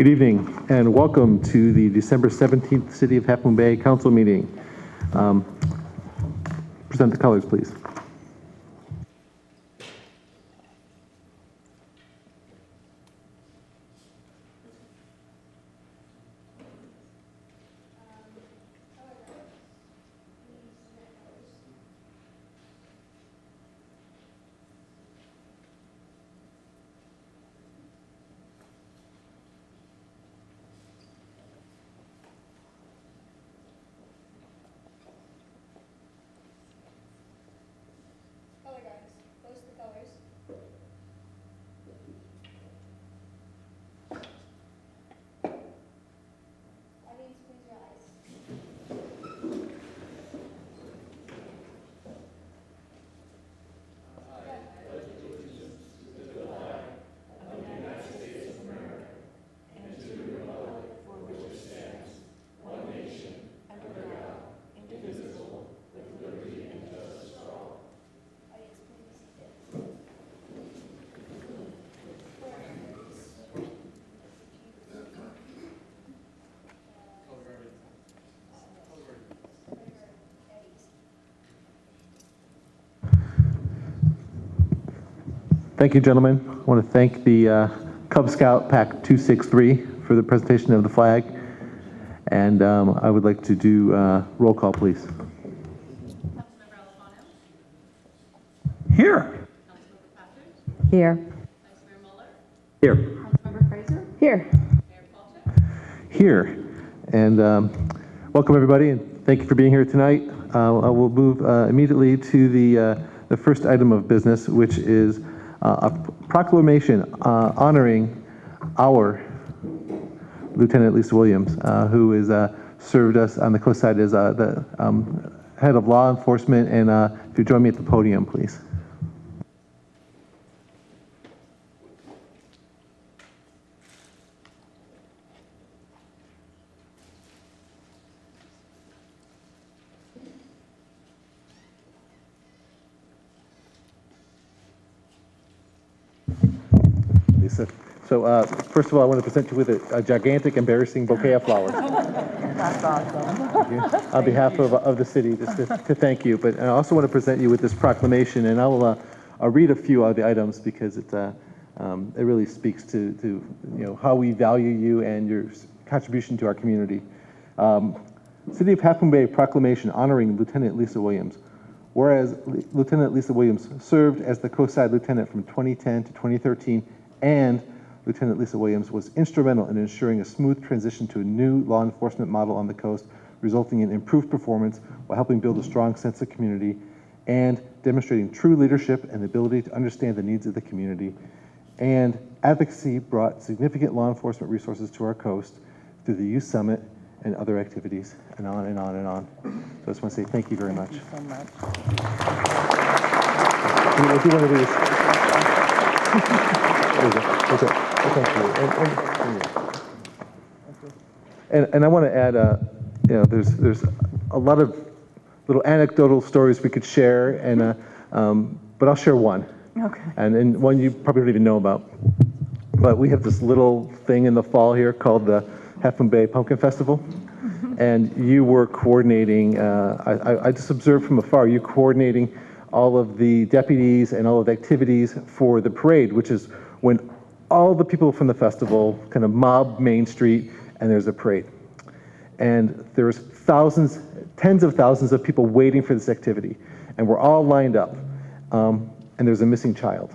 Good evening and welcome to the December 17th City of Half Moon Bay Council meeting. Present the colors, please. Thank you, gentlemen. I want to thank the Cub Scout Pack 263 for the presentation of the flag. And I would like to do roll call, please. Councilmember Alfano. Here. Councilmember Patrick. Here. Vice Mayor Muller. Here. Councilmember Fraser. Here. Mayor Palchik. Here. And welcome, everybody, and thank you for being here tonight. I will move immediately to the first item of business, which is a proclamation honoring our Lieutenant Lisa Williams, who is served us on the coast side as the head of law enforcement. And if you join me at the podium, please. Lisa. So first of all, I want to present you with a gigantic, embarrassing bouquet of flowers. That's awesome. On behalf of the city, just to thank you. But I also want to present you with this proclamation, and I'll read a few of the items because it really speaks to how we value you and your contribution to our community. City of Half Moon Bay proclamation honoring Lieutenant Lisa Williams. Whereas Lieutenant Lisa Williams served as the Coastside Lieutenant from 2010 to 2013, and Lieutenant Lisa Williams was instrumental in ensuring a smooth transition to a new law enforcement model on the coast, resulting in improved performance while helping build a strong sense of community and demonstrating true leadership and the ability to understand the needs of the community. And advocacy brought significant law enforcement resources to our coast through the Youth Summit and other activities, and on and on and on. So I just want to say thank you very much. Thank you so much. We'll do one of these. Thank you. And I want to add, there's a lot of little anecdotal stories we could share, and but I'll share one. Okay. And one you probably don't even know about. But we have this little thing in the fall here called the Half Moon Bay Pumpkin Festival, and you were coordinating. I just observed from afar you coordinating all of the deputies and all of the activities for the parade, which is when all the people from the festival kind of mob Main Street, and there's a parade, and there's thousands, tens of thousands of people waiting for this activity, and we're all lined up, and there's a missing child.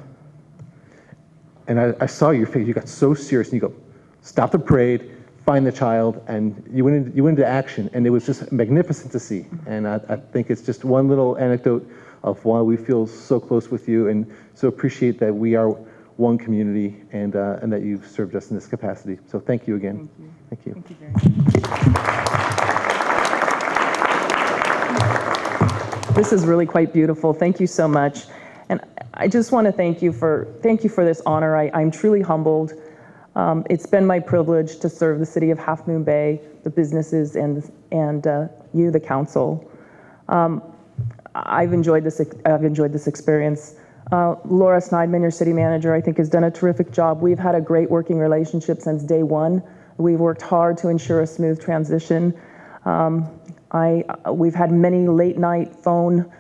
And I saw your face. You got so serious, and you go, "Stop the parade, find the child," and you went into action, and it was just magnificent to see. And I think it's just one little anecdote of why we feel so close with you, and so appreciate that we are one community, and that you've served us in this capacity. So thank you again. Thank you. Thank you. Thank you very much. This is really quite beautiful. Thank you so much. And I just want to thank you for this honor. I'm truly humbled. It's been my privilege to serve the city of Half Moon Bay, the businesses, and you, the council. I've enjoyed this experience Laura Sneidman, your city manager, I think has done a terrific job. We've had a great working relationship since day one. We've worked hard to ensure a smooth transition. We've had many late night phone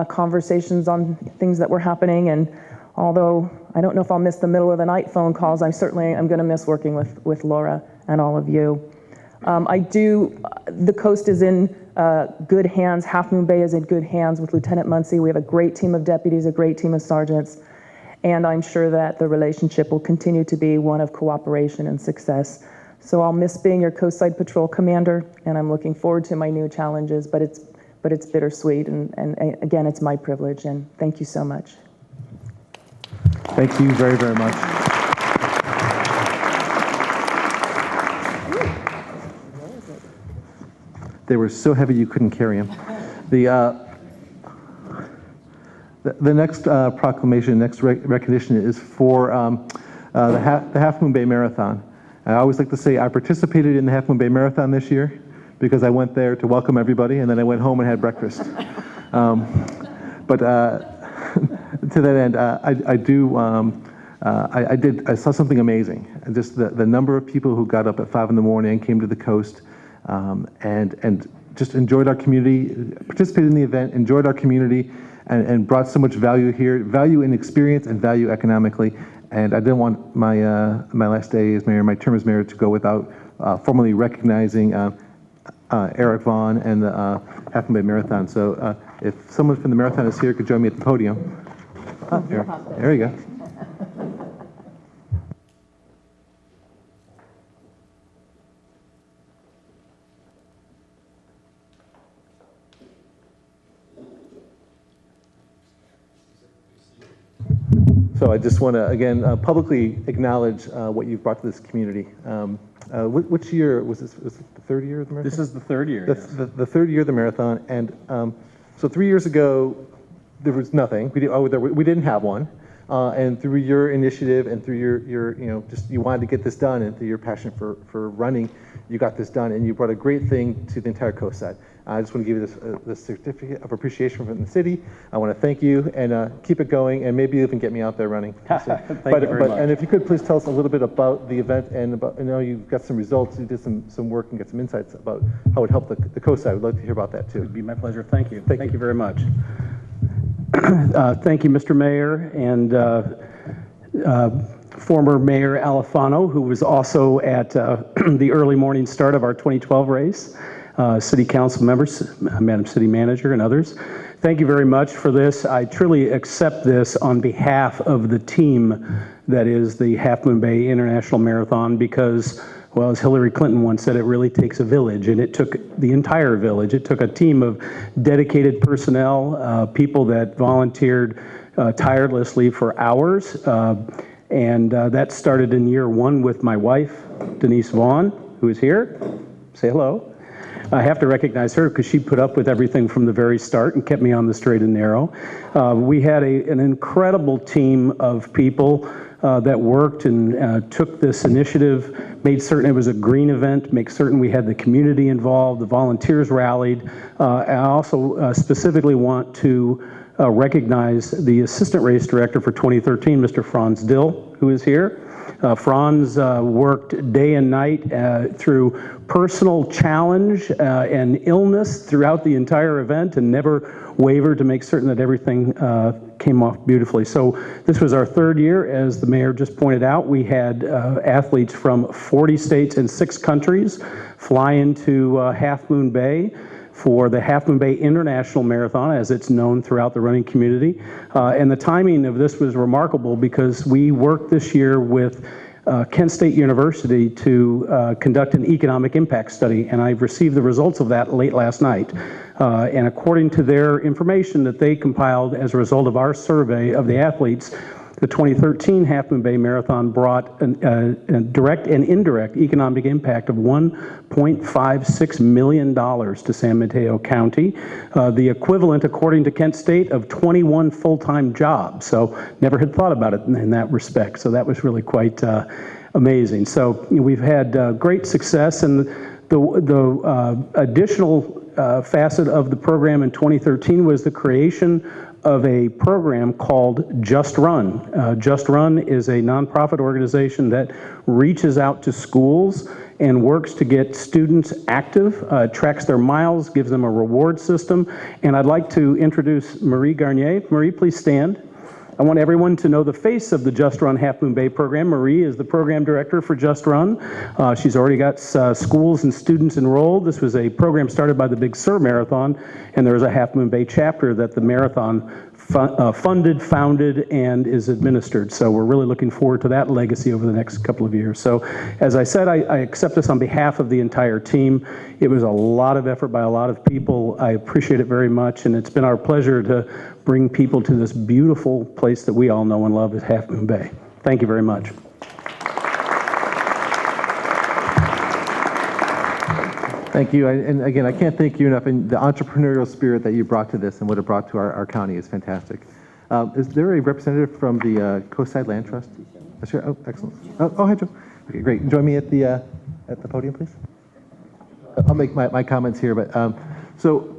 conversations on things that were happening, and although I don't know if I'll miss the middle of the night phone calls, I'm going to miss working with Laura and all of you. The coast is in good hands. Half Moon Bay is in good hands with Lieutenant Muncie. We have a great team of deputies, a great team of sergeants, and I'm sure that the relationship will continue to be one of cooperation and success. So I'll miss being your Coastside Patrol commander, and I'm looking forward to my new challenges, but it's bittersweet, and again, it's my privilege, and thank you so much. Thank you very, very much. They were so heavy you couldn't carry them. The next proclamation, next recognition is for the Half Moon Bay Marathon. I always like to say I participated in the Half Moon Bay Marathon this year because I went there to welcome everybody, and then I went home and had breakfast. To that end, I saw something amazing. Just the number of people who got up at 5 in the morning and came to the coast and just enjoyed our community, participated in the event, enjoyed our community, and brought so much value here, value in experience and value economically. And I didn't want my last day as mayor, my term as mayor, to go without formally recognizing Eric Vaughn and the Half Moon Bay Marathon. So if someone from the marathon is here, could join me at the podium. There you go. So I just want to, again, publicly acknowledge what you've brought to this community. Which year was this? Was it the third year of the marathon? This is the third year. The third year of the marathon. And so 3 years ago, there was nothing. We didn't have one. And through your initiative and through your you wanted to get this done, and through your passion for running, you got this done, and you brought a great thing to the entire coast side. I just want to give you this certificate of appreciation from the city. I want to thank you, and keep it going, and maybe even get me out there running. Thank you very much. And if you could please tell us a little bit about the event, and about, I know you've got some results, you did some work and got some insights about how it helped the coast side. We'd like to hear about that too. It'd be my pleasure. Thank you. Thank you very much. Thank you, Mr. Mayor, and former Mayor Alifano, who was also at the early morning start of our 2012 race, city council members, Madam City Manager, and others. Thank you very much for this. I truly accept this on behalf of the team that is the Half Moon Bay International Marathon, because, well, as Hillary Clinton once said, it really takes a village, and it took the entire village. It took a team of dedicated personnel, people that volunteered tirelessly for hours, and that started in year one with my wife, Denise Vaughn, who is here. Say hello. I have to recognize her because she put up with everything from the very start and kept me on the straight and narrow. We had an incredible team of people that worked and took this initiative, made certain it was a green event, make certain we had the community involved, the volunteers rallied. I also specifically want to recognize the Assistant Race Director for 2013, Mr. Franz Dill, who is here. Franz worked day and night through personal challenge and illness throughout the entire event, and never wavered to make certain that everything came off beautifully. So this was our third year. As the mayor just pointed out, we had athletes from 40 states and 6 countries fly into Half Moon Bay for the Half Moon Bay International Marathon, as it's known throughout the running community. And the timing of this was remarkable because we worked this year with Kent State University to conduct an economic impact study, and I've received the results of that late last night. And according to their information that they compiled as a result of our survey of the athletes, the 2013 Half Moon Bay Marathon brought a direct and indirect economic impact of $1.56 million to San Mateo County, the equivalent, according to Kent State, of 21 full-time jobs. So never had thought about it in that respect. So that was really quite amazing. So we've had great success, and the additional facet of the program in 2013 was the creation of a program called Just Run. Just Run is a nonprofit organization that reaches out to schools and works to get students active, tracks their miles, gives them a reward system. And I'd like to introduce Marie Garnier. Marie, please stand. I want everyone to know the face of the Just Run Half Moon Bay program. Marie is the program director for Just Run. She's already got schools and students enrolled. This was a program started by the Big Sur Marathon, and there is a Half Moon Bay chapter that the marathon funded, founded, and is administered. So we're really looking forward to that legacy over the next couple of years. So as I said, I accept this on behalf of the entire team. It was a lot of effort by a lot of people. I appreciate it very much, and it's been our pleasure to bring people to this beautiful place that we all know and love at Half Moon Bay. Thank you very much. Thank you. And again, I can't thank you enough. And the entrepreneurial spirit that you brought to this and what it brought to our county is fantastic. Is there a representative from the Coastside Land Trust? Sure. Oh, excellent. Oh, hi, Joe. Okay, great. Join me at the podium, please. I'll make my comments here. But so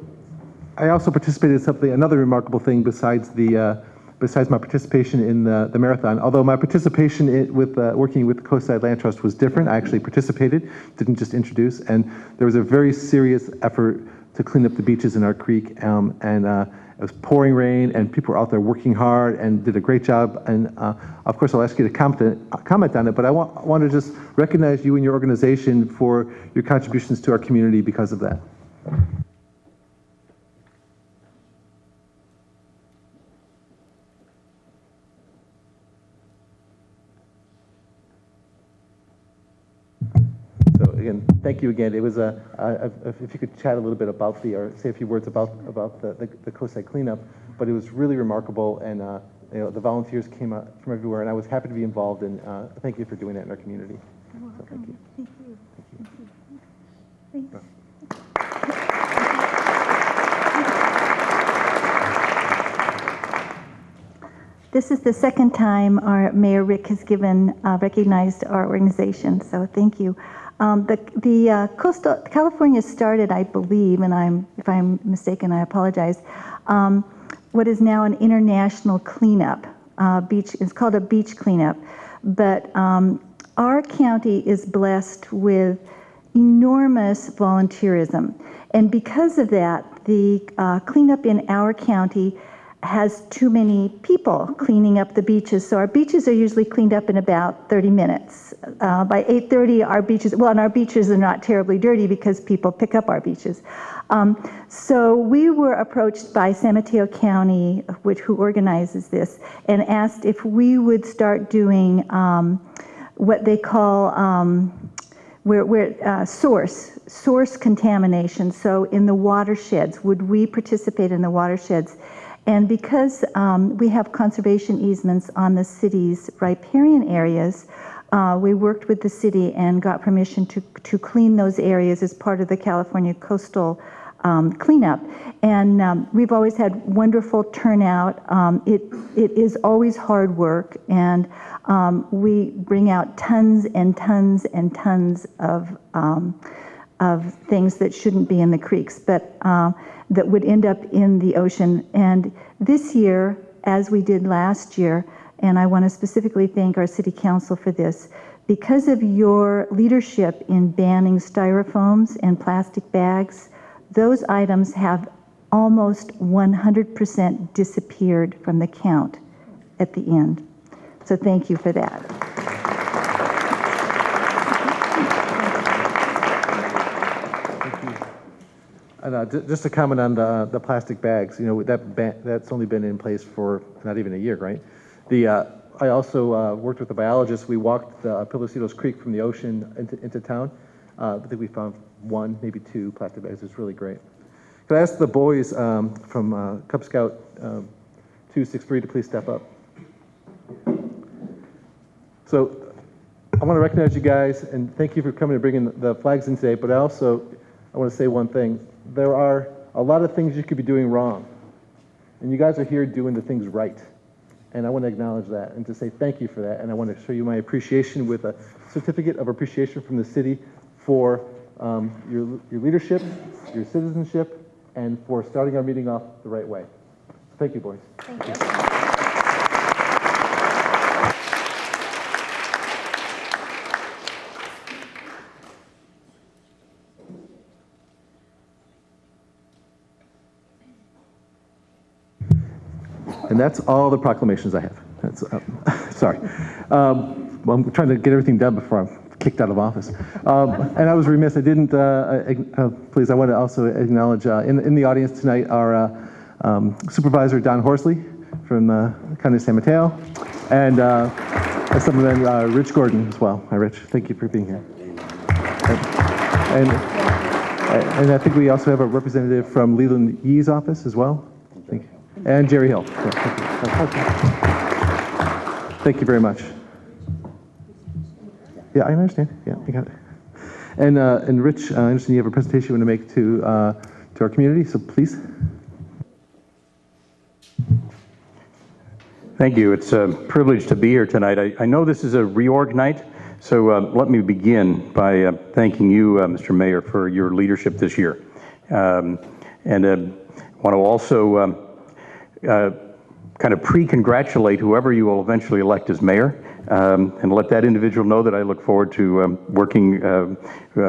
I also participated in something, another remarkable thing besides my participation in the marathon. Although my participation with working with the Coastside Land Trust was different. I actually participated, didn't just introduce, and there was a very serious effort to clean up the beaches in our creek, and it was pouring rain, and people were out there working hard and did a great job. And of course, I'll ask you to comment on it, but I want to just recognize you and your organization for your contributions to our community because of that. Again, thank you again. It was if you could chat a little bit about or say a few words about the Coastside cleanup, but it was really remarkable, and the volunteers came out from everywhere, and I was happy to be involved. And thank you for doing that in our community. You're welcome. So thank you. Thank you. Thank you. Thanks. This is the second time our Mayor Rick has recognized our organization, so thank you. Coastal California started, I believe, and if I'm mistaken, I apologize, what is now an international cleanup. It's called a beach cleanup. But our county is blessed with enormous volunteerism. And because of that, the cleanup in our county has too many people cleaning up the beaches. So our beaches are usually cleaned up in about 30 minutes. By 8:30, our beaches, and our beaches are not terribly dirty because people pick up our beaches. So we were approached by San Mateo County, who organizes this, and asked if we would start doing what they call source contamination. So in the watersheds, would we participate in the watersheds? And because we have conservation easements on the city's riparian areas, we worked with the city and got permission to clean those areas as part of the California coastal cleanup. And we've always had wonderful turnout. It is always hard work, and we bring out tons and tons and tons of things that shouldn't be in the creeks, but that would end up in the ocean. And this year, as we did last year, and I want to specifically thank our city council for this, because of your leadership in banning styrofoams and plastic bags, those items have almost 100% disappeared from the count at the end. So thank you for that. Just to comment on the plastic bags, that's only been in place for not even a year, right? I also worked with a biologist. We walked Pilositos Creek from the ocean into town. I think we found one, maybe two plastic bags. It's really great. Could I ask the boys from Cub Scout 263 to please step up? So I want to recognize you guys and thank you for coming and bringing the flags in today, but I want to say one thing. There are a lot of things you could be doing wrong, and you guys are here doing the things right. And I want to acknowledge that and to say thank you for that. And I want to show you my appreciation with a certificate of appreciation from the city for your leadership, your citizenship, and for starting our meeting off the right way. Thank you, boys. And that's all the proclamations I have. That's, sorry. Well, I'm trying to get everything done before I'm kicked out of office. And I was remiss, I didn't, please, I want to also acknowledge in the audience tonight our Supervisor Don Horsley from County of San Mateo, and some of them, Rich Gordon as well. Hi, Rich. Thank you for being here. And I think we also have a representative from Leland Yee's office as well. Thank you. And Jerry Hill. Yeah, thank you very much. Yeah, I understand. Yeah, I got it. And Rich, I understand you have a presentation you want to make to our community, so please. Thank you. It's a privilege to be here tonight. I know this is a reorg night, so let me begin by thanking you, Mr. Mayor, for your leadership this year. And want to also kind of pre-congratulate whoever you will eventually elect as mayor, and let that individual know that I look forward to working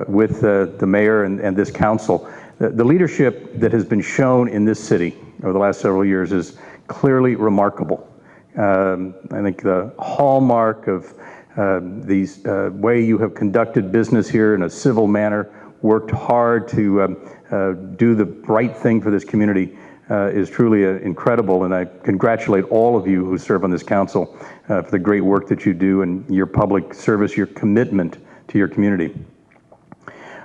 with the mayor and this council. The leadership that has been shown in this city over the last several years is clearly remarkable. I think the hallmark of these way you have conducted business here in a civil manner, worked hard to do the right thing for this community, is truly incredible, and I congratulate all of you who serve on this council for the great work that you do and your public service, your commitment to your community.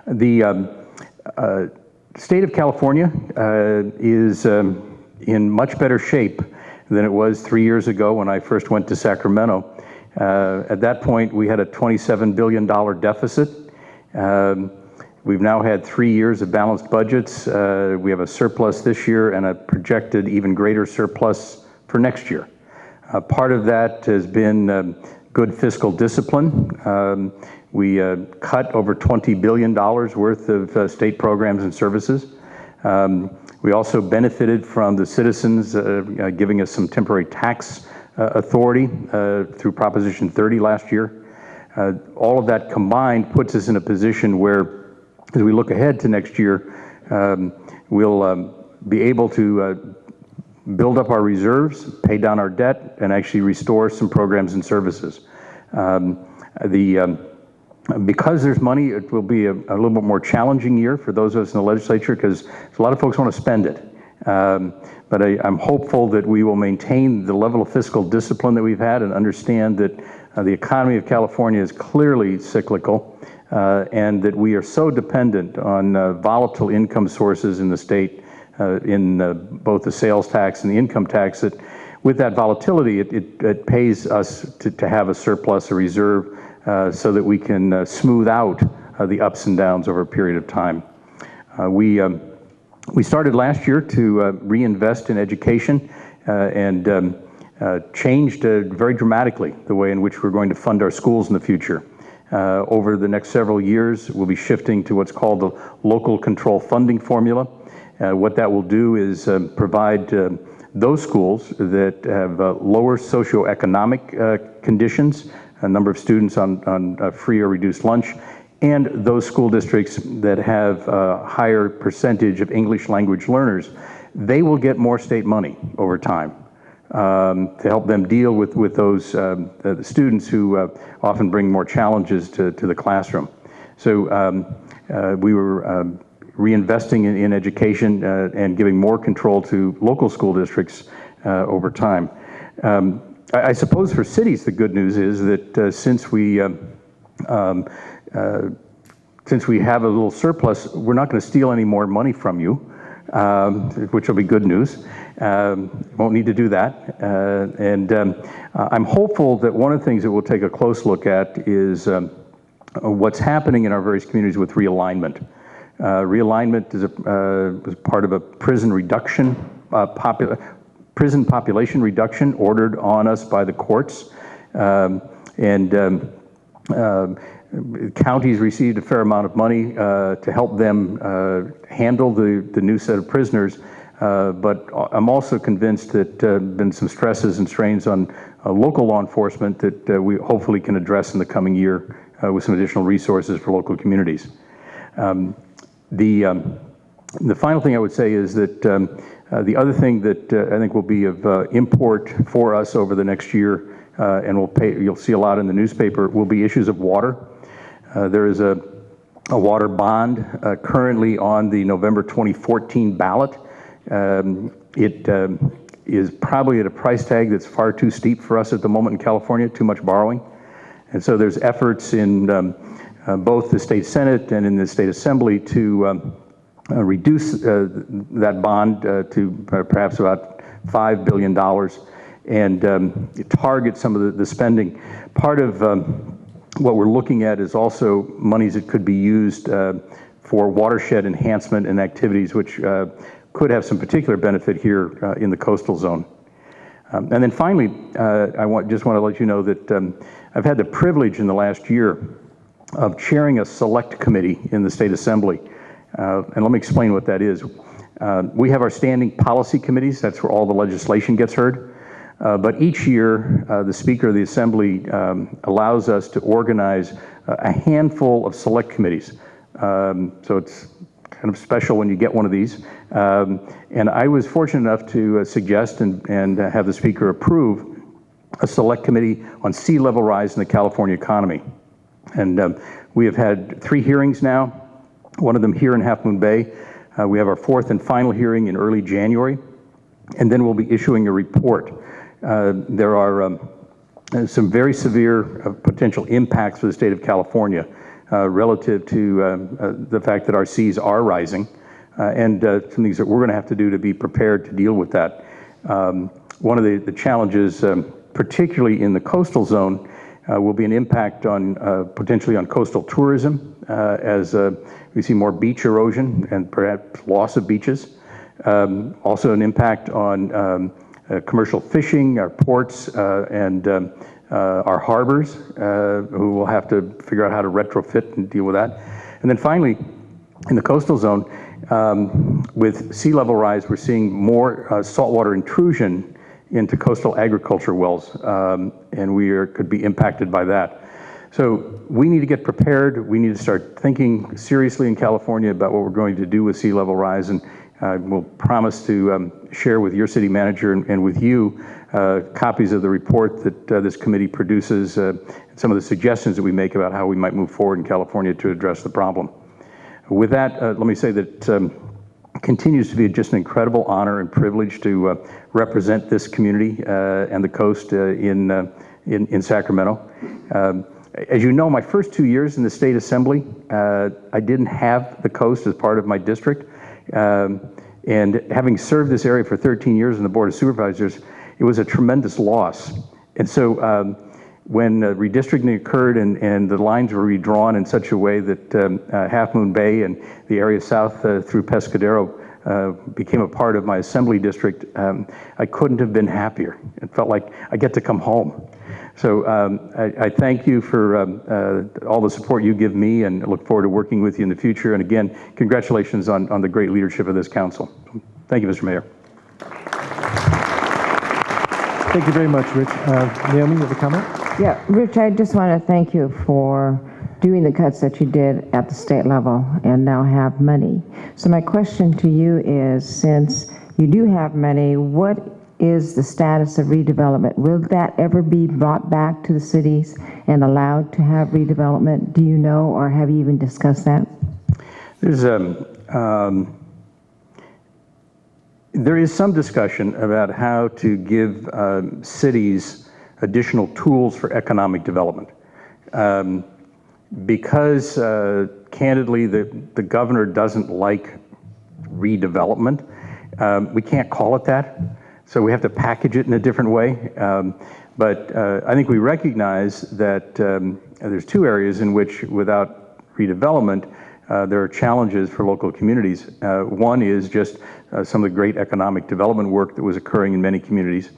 The state of California is in much better shape than it was 3 years ago when I first went to Sacramento. At that point, we had a $27 billion deficit. We've now had 3 years of balanced budgets. We have a surplus this year and a projected even greater surplus for next year. Part of that has been good fiscal discipline. We cut over $20 billion worth of state programs and services. We also benefited from the citizens giving us some temporary tax authority through Proposition 30 last year. All of that combined puts us in a position where, as we look ahead to next year, we'll be able to build up our reserves, pay down our debt, and actually restore some programs and services. Because there's money, it will be a little bit more challenging year for those of us in the legislature because a lot of folks want to spend it. But I'm hopeful that we will maintain the level of fiscal discipline that we've had and understand that the economy of California is clearly cyclical, and that we are so dependent on volatile income sources in the state, in both the sales tax and the income tax, that with that volatility, it pays us to have a surplus, a reserve, so that we can smooth out the ups and downs over a period of time. We started last year to reinvest in education and changed very dramatically the way in which we're going to fund our schools in the future. Over the next several years, we'll be shifting to what's called the local control funding formula. What that will do is provide those schools that have lower socioeconomic conditions, a number of students on free or reduced lunch, and those school districts that have a higher percentage of English language learners, they will get more state money over time to help them deal with those students who often bring more challenges to the classroom. So we were reinvesting in education and giving more control to local school districts over time. I suppose for cities, the good news is that since we have a little surplus, we're not going to steal any more money from you, which will be good news. Won't need to do that. I'm hopeful that one of the things that we'll take a close look at is what's happening in our various communities with realignment. Realignment is part of a prison reduction, prison population reduction ordered on us by the courts. Counties received a fair amount of money to help them handle the new set of prisoners. but I'm also convinced that been some stresses and strains on local law enforcement that we hopefully can address in the coming year with some additional resources for local communities. The final thing I would say is that the other thing that I think will be of import for us over the next year, and you'll see a lot in the newspaper, will be issues of water. There is a water bond currently on the November 2014 ballot. It is probably at a price tag that's far too steep for us at the moment in California, too much borrowing. And so there's efforts in both the state Senate and in the state Assembly to reduce that bond to perhaps about $5 billion and target some of the spending. Part of what we're looking at is also monies that could be used for watershed enhancement and activities which could have some particular benefit here in the coastal zone. And then finally, just want to let you know that I've had the privilege in the last year of chairing a select committee in the state Assembly. And let me explain what that is. We have our standing policy committees. That's where all the legislation gets heard. But each year, the Speaker of the Assembly allows us to organize a handful of select committees. So it's kind of special when you get one of these. And I was fortunate enough to suggest and have the Speaker approve a select committee on sea level rise in the California economy. And we have had 3 hearings now, one of them here in Half Moon Bay. We have our 4th and final hearing in early January, and then we'll be issuing a report. There are some very severe potential impacts for the state of California relative to the fact that our seas are rising, and some things that we're going to have to do to be prepared to deal with that. One of the challenges, particularly in the coastal zone, will be an impact on potentially on coastal tourism as we see more beach erosion and perhaps loss of beaches. Also an impact on commercial fishing, our ports, and our harbors, who will have to figure out how to retrofit and deal with that. And then finally, in the coastal zone, with sea level rise, we're seeing more saltwater intrusion into coastal agriculture wells, and we could be impacted by that. So we need to get prepared. We need to start thinking seriously in California about what we're going to do with sea level rise, and we'll promise to share with your city manager and with you copies of the report that this committee produces, some of the suggestions that we make about how we might move forward in California to address the problem. With that, let me say that continues to be just an incredible honor and privilege to represent this community and the coast in Sacramento. As you know, my first 2 years in the state assembly, I didn't have the coast as part of my district. And having served this area for 13 years in the Board of Supervisors, it was a tremendous loss. And so when redistricting occurred and the lines were redrawn in such a way that Half Moon Bay and the area south through Pescadero became a part of my assembly district, I couldn't have been happier. It felt like I get to come home. So I thank you for all the support you give me, and look forward to working with you in the future. And again, congratulations on the great leadership of this council. Thank you, Mr. Mayor. Thank you very much, Rich. Naomi, you have a comment? Yeah, Rich, I just want to thank you for doing the cuts that you did at the state level and now have money. So my question to you is, since you do have money, what is the status of redevelopment? Will that ever be brought back to the cities and allowed to have redevelopment? Do you know, or have you even discussed that? There is some discussion about how to give cities additional tools for economic development. Because candidly, the governor doesn't like redevelopment, we can't call it that. So we have to package it in a different way. But I think we recognize that there's 2 areas in which, without redevelopment, there are challenges for local communities. One is just some of the great economic development work that was occurring in many communities.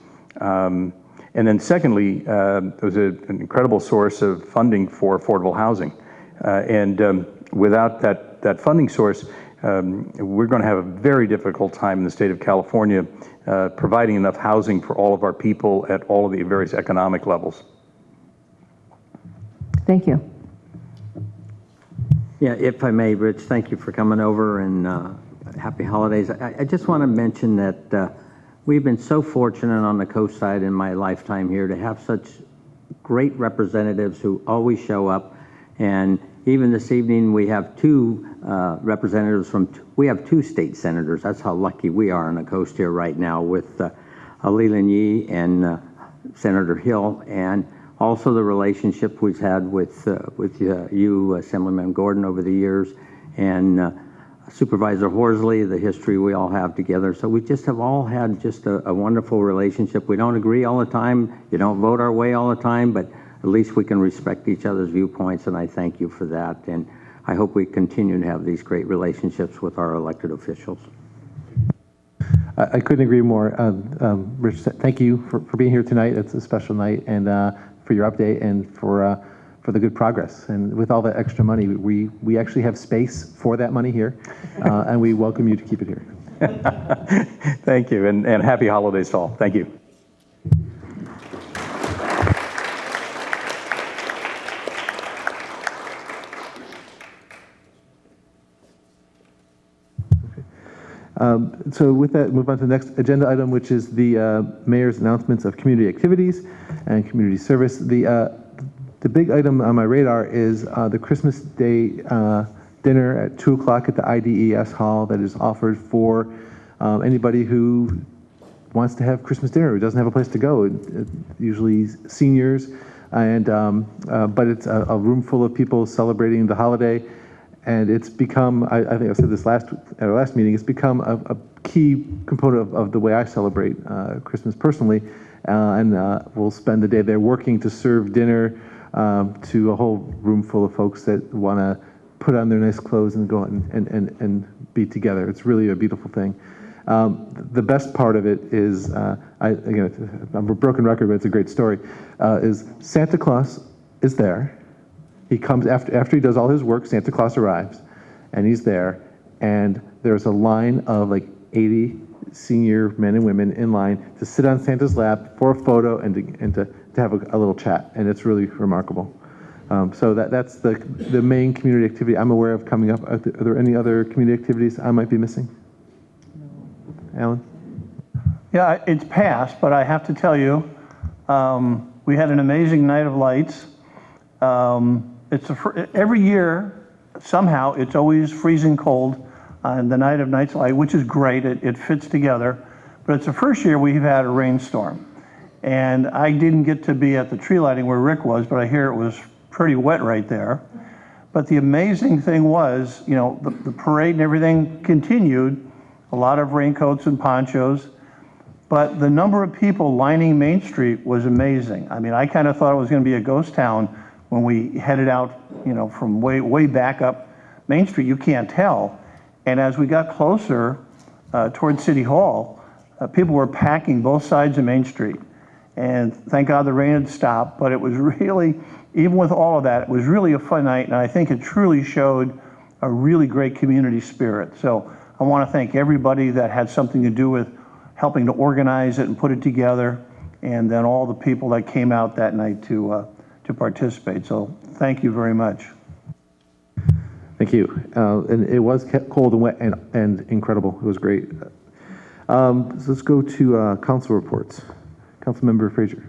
And then secondly, there was an incredible source of funding for affordable housing. And without that funding source, we're going to have a very difficult time in the state of California providing enough housing for all of our people at all of the various economic levels. Thank you. Yeah, if I may, Rich, thank you for coming over, and happy holidays. I just want to mention that we've been so fortunate on the coast side in my lifetime here to have such great representatives who always show up. And even this evening, we have two representatives we have two state senators. That's how lucky we are on the coast here right now with Leland Yee and Senator Hill, and also the relationship we've had with you, Assemblyman Gordon, over the years, and Supervisor Horsley, the history we all have together. So we just have all had just a wonderful relationship. We don't agree all the time. You don't vote our way all the time, but at least we can respect each other's viewpoints, and I thank you for that. And I hope we continue to have these great relationships with our elected officials. I couldn't agree more. Rich, thank you for being here tonight. It's a special night, and for your update and for the good progress. And with all that extra money, we actually have space for that money here, and we welcome you to keep it here. Thank you, and happy holidays to all. Thank you. So with that, move on to the next agenda item, which is the mayor's announcements of community activities and community service. The big item on my radar is the Christmas Day dinner at 2 o'clock at the IDES Hall that is offered for anybody who wants to have Christmas dinner, who doesn't have a place to go. Usually seniors, and but it's a room full of people celebrating the holiday. And it's become, I think I said this at our last meeting, it's become a key component of the way I celebrate Christmas personally. And we'll spend the day there working to serve dinner to a whole room full of folks that want to put on their nice clothes and go out and be together. It's really a beautiful thing. The best part of it is, again, I'm a broken record, but it's a great story, is Santa Claus is there. He comes after he does all his work. Santa Claus arrives, and he's there, and there's a line of like 80 senior men and women in line to sit on Santa's lap for a photo and to have a little chat, and it's really remarkable. So that's the main community activity I'm aware of coming up. Are there any other community activities I might be missing? Alan? Yeah, it's passed, but I have to tell you, we had an amazing night of lights. Every year, somehow, it's always freezing cold on the night of Night's Light, which is great. It fits together. But it's the first year we've had a rainstorm. And I didn't get to be at the tree lighting where Rick was, but I hear it was pretty wet right there. But the amazing thing was, you know, the parade and everything continued, a lot of raincoats and ponchos. But the number of people lining Main Street was amazing. I mean, I kind of thought it was going to be a ghost town when we headed out, you know, from way back up Main Street. You can't tell. And as we got closer towards City Hall, people were packing both sides of Main Street. And thank God the rain had stopped. But it was really, even with all of that, it was really a fun night. And I think it truly showed a really great community spirit. So I want to thank everybody that had something to do with helping to organize it and put it together, and then all the people that came out that night to participate. So thank you very much. Thank you. And it was cold and wet and incredible. It was great. So let's go to council reports. Councilmember Frazier.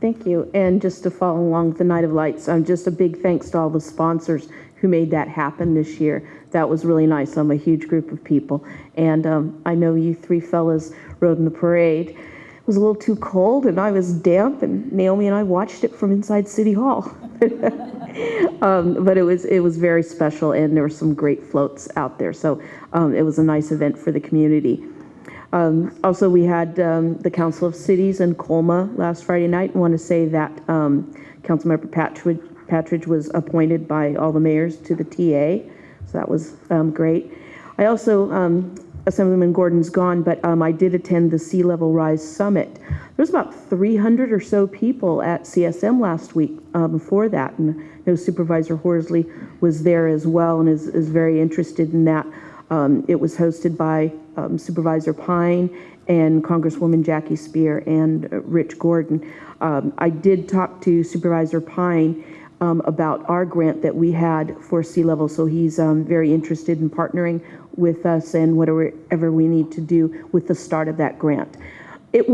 Thank you. And just to follow along with the Night of Lights, just a big thanks to all the sponsors who made that happen this year. That was really nice. I'm a huge group of people. And I know you three fellas rode in the parade. It was a little too cold and I was damp, and Naomi and I watched it from inside City Hall. But it was very special, and there were some great floats out there. So it was a nice event for the community. Also, we had the Council of Cities in Colma last Friday night. I want to say that Councilmember Patridge was appointed by all the mayors to the TA, so that was great. I also Assemblyman Gordon's gone, but I did attend the Sea Level Rise Summit. There's about 300 or so people at CSM last week before that, and I know Supervisor Horsley was there as well and is very interested in that. It was hosted by Supervisor Pine and Congresswoman Jackie Spear and Rich Gordon. I did talk to Supervisor Pine about our grant that we had for sea level, so he's very interested in partnering with us and whatever we need to do with the start of that grant. It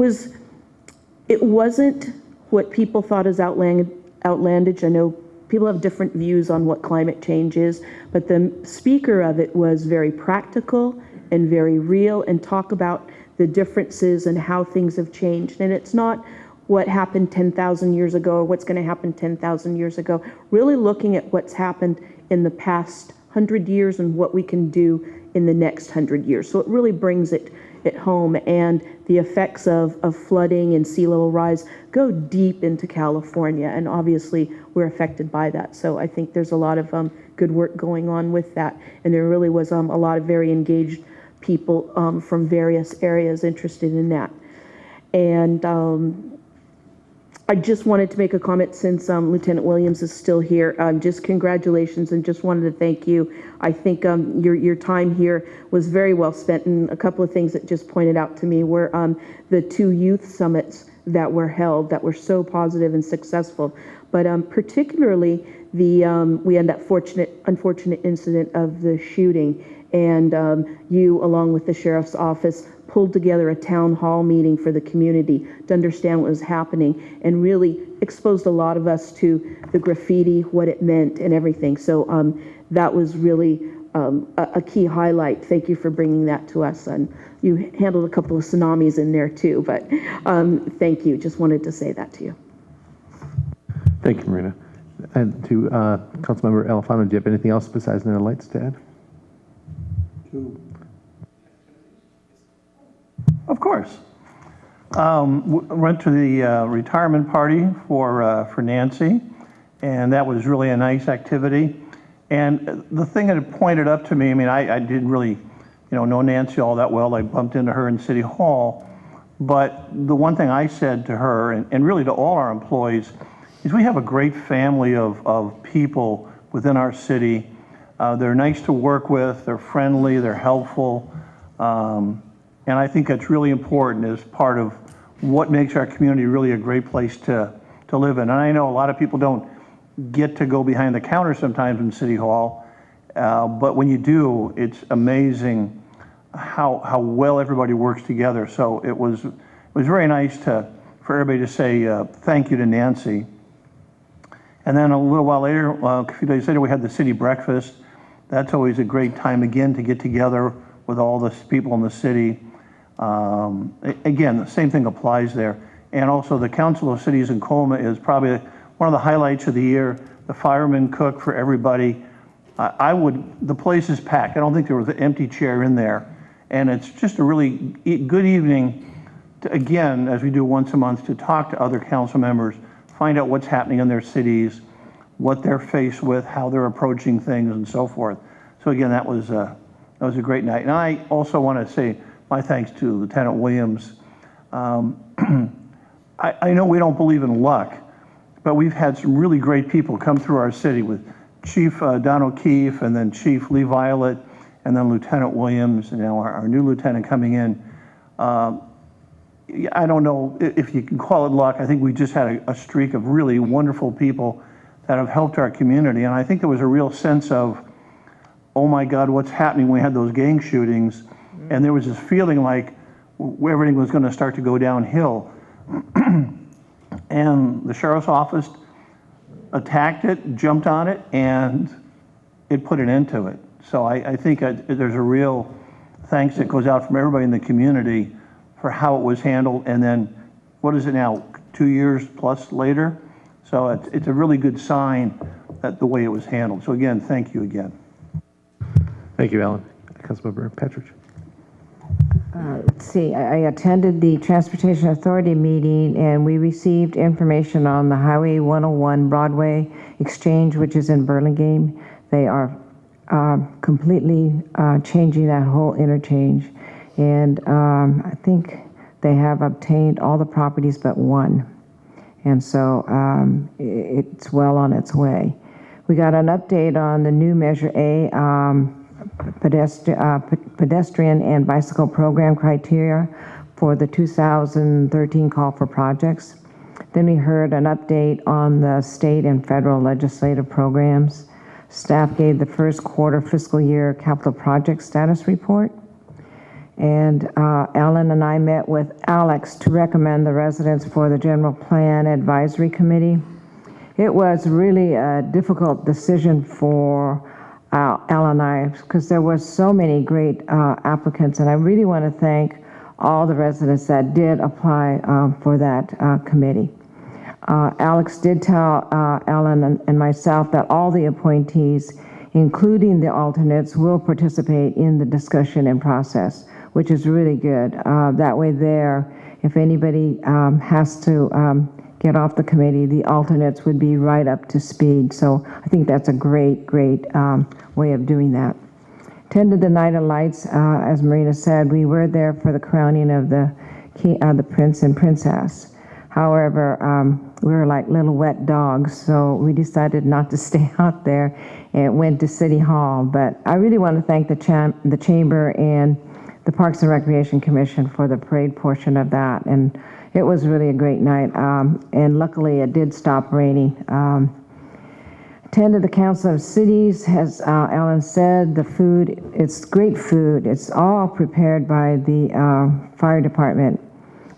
wasn't what people thought is outlandish. I know people have different views on what climate change is, but the speaker of it was very practical and very real and talk about the differences and how things have changed. And it's not what happened 10,000 years ago or what's going to happen 10,000 years ago, really looking at what's happened in the past 100 years and what we can do in the next 100 years. So it really brings it home, and the effects of flooding and sea level rise go deep into California, and obviously we're affected by that. So I think there's a lot of good work going on with that, and there really was a lot of very engaged people from various areas interested in that. And I just wanted to make a comment since Lieutenant Williams is still here. Just congratulations, and just wanted to thank you. I think your time here was very well spent, and a couple of things that just pointed out to me were the 2 youth summits that were held that were so positive and successful. But particularly we had that unfortunate incident of the shooting, and you, along with the sheriff's office, pulled together a town hall meeting for the community to understand what was happening and really exposed a lot of us to the graffiti, what it meant and everything. So that was really a key highlight. Thank you for bringing that to us. And you handled a couple of tsunamis in there too, but thank you. Just wanted to say that to you. Thank you, Marina. And to Councilmember Alfano, do you have anything else besides the lights to add? Of course. Went to the retirement party for Nancy, and that was really a nice activity. And the thing that it pointed up to me, I mean, I didn't really, know Nancy all that well. I bumped into her in City Hall. But the one thing I said to her, and really to all our employees, is we have a great family of people within our city. They're nice to work with, they're friendly, they're helpful. And I think that's really important as part of what makes our community really a great place to live in. And I know a lot of people don't get to go behind the counter sometimes in City Hall, but when you do, it's amazing how well everybody works together. So it was very nice for everybody to say thank you to Nancy. And then a little while later, a few days later, we had the city breakfast. That's always a great time again to get together with all the people in the city. Again, the same thing applies there. And also the Council of Cities in Colma is probably one of the highlights of the year. The firemen cook for everybody. The place is packed. I don't think there was an empty chair in there. And it's just a really good evening to, again, as we do once a month, to talk to other council members, find out what's happening in their cities, what they're faced with, how they're approaching things, and so forth. So again, that was a great night. And I also want to say my thanks to Lieutenant Williams. I know we don't believe in luck, but we've had some really great people come through our city with Chief Don O'Keefe, and then Chief Lee Violet, and then Lieutenant Williams, and now our new lieutenant coming in. I don't know if you can call it luck. I think we just had a streak of really wonderful people that have helped our community. And I think there was a real sense of, oh my God, what's happening? We had those gang shootings, and there was this feeling like everything was going to start to go downhill. And the sheriff's office attacked it, jumped on it, and it put an end to it. So I think there's a real thanks that goes out from everybody in the community for how it was handled. And then, what is it now, 2 years plus later? So it's a really good sign that the way it was handled. So again, thank you again. Thank you, Alan. Councilmember Patrick. Let's see, I attended the Transportation Authority meeting, and we received information on the Highway 101 Broadway Exchange, which is in Burlingame. They are completely changing that whole interchange. And I think they have obtained all the properties but one. And so it's well on its way. We got an update on the new Measure A pedestrian and bicycle program criteria for the 2013 call for projects. Then we heard an update on the state and federal legislative programs. Staff gave the first quarter fiscal year capital project status report. And Ellen and I met with Alex to recommend the residents for the General Plan Advisory Committee. It was really a difficult decision for Ellen and I because there were so many great applicants, and I really want to thank all the residents that did apply for that committee. Alex did tell Ellen and myself that all the appointees, including the alternates, will participate in the discussion and process, which is really good. That way there, if anybody has to get off the committee, the alternates would be right up to speed. So I think that's a great way of doing that. Attended the Night of Lights, as Marina said. We were there for the crowning of the prince and princess. However, we were like little wet dogs, so we decided not to stay out there and went to City Hall. But I really want to thank the Chamber and the Parks and Recreation Commission for the parade portion of that. And it was really a great night. And luckily it did stop raining. Attended the Council of Cities, as Ellen said. The food, it's great food. It's all prepared by the fire department.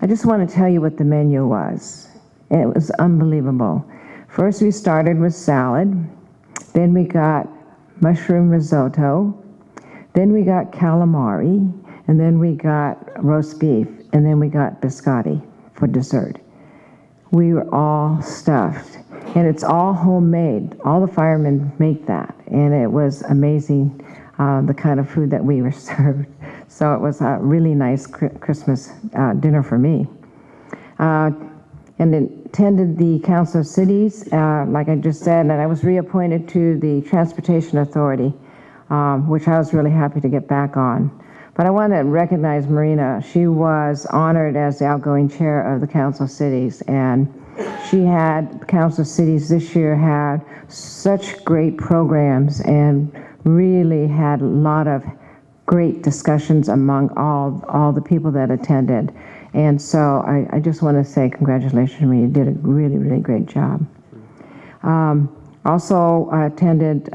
I just want to tell you what the menu was. It was unbelievable. First we started with salad, then we got mushroom risotto, then we got calamari, and then we got roast beef, and then we got biscotti for dessert. We were all stuffed, and it's all homemade. All the firemen make that, and it was amazing the kind of food that we were served. So it was a really nice Christmas dinner for me. And then attended the Council of Cities, like I just said, and I was reappointed to the Transportation Authority, which I was really happy to get back on. But I want to recognize Marina. She was honored as the outgoing chair of the Council of Cities, and the Council of Cities this year had such great programs and really had a lot of great discussions among all the people that attended. And so I just want to say congratulations to me. You did a really, really great job. Also attended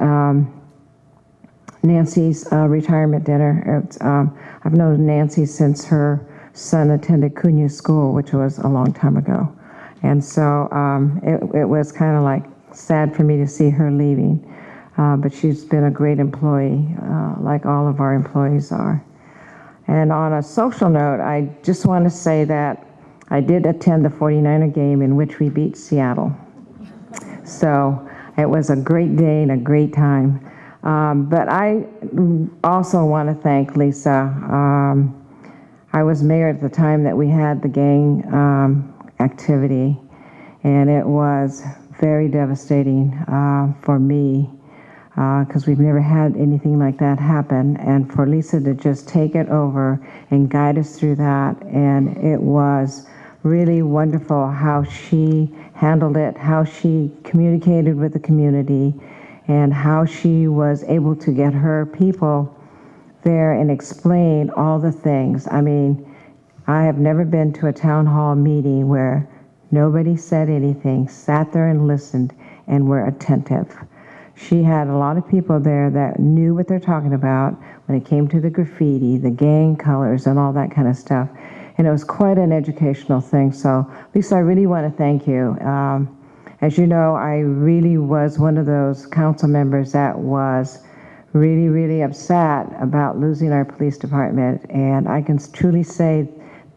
Nancy's retirement dinner. I've known Nancy since her son attended Cunha School, which was a long time ago. And so it was kind of like sad for me to see her leaving. But she's been a great employee, like all of our employees are. And on a social note, I just want to say that I did attend the 49er game in which we beat Seattle. So it was a great day and a great time. But I also want to thank Lisa. I was mayor at the time that we had the gang activity, and it was very devastating for me. Because we've never had anything like that happen, and for Lisa to just take it over and guide us through that, and it was really wonderful how she handled it, how she communicated with the community, and how she was able to get her people there and explain all the things. I mean, I have never been to a town hall meeting where nobody said anything, sat there and listened, and were attentive. She had a lot of people there that knew what they're talking about when it came to the graffiti, the gang colors, and all that kind of stuff. And it was quite an educational thing. So, Lisa, I really want to thank you. As you know, I really was one of those council members that was really, really upset about losing our police department. And I can truly say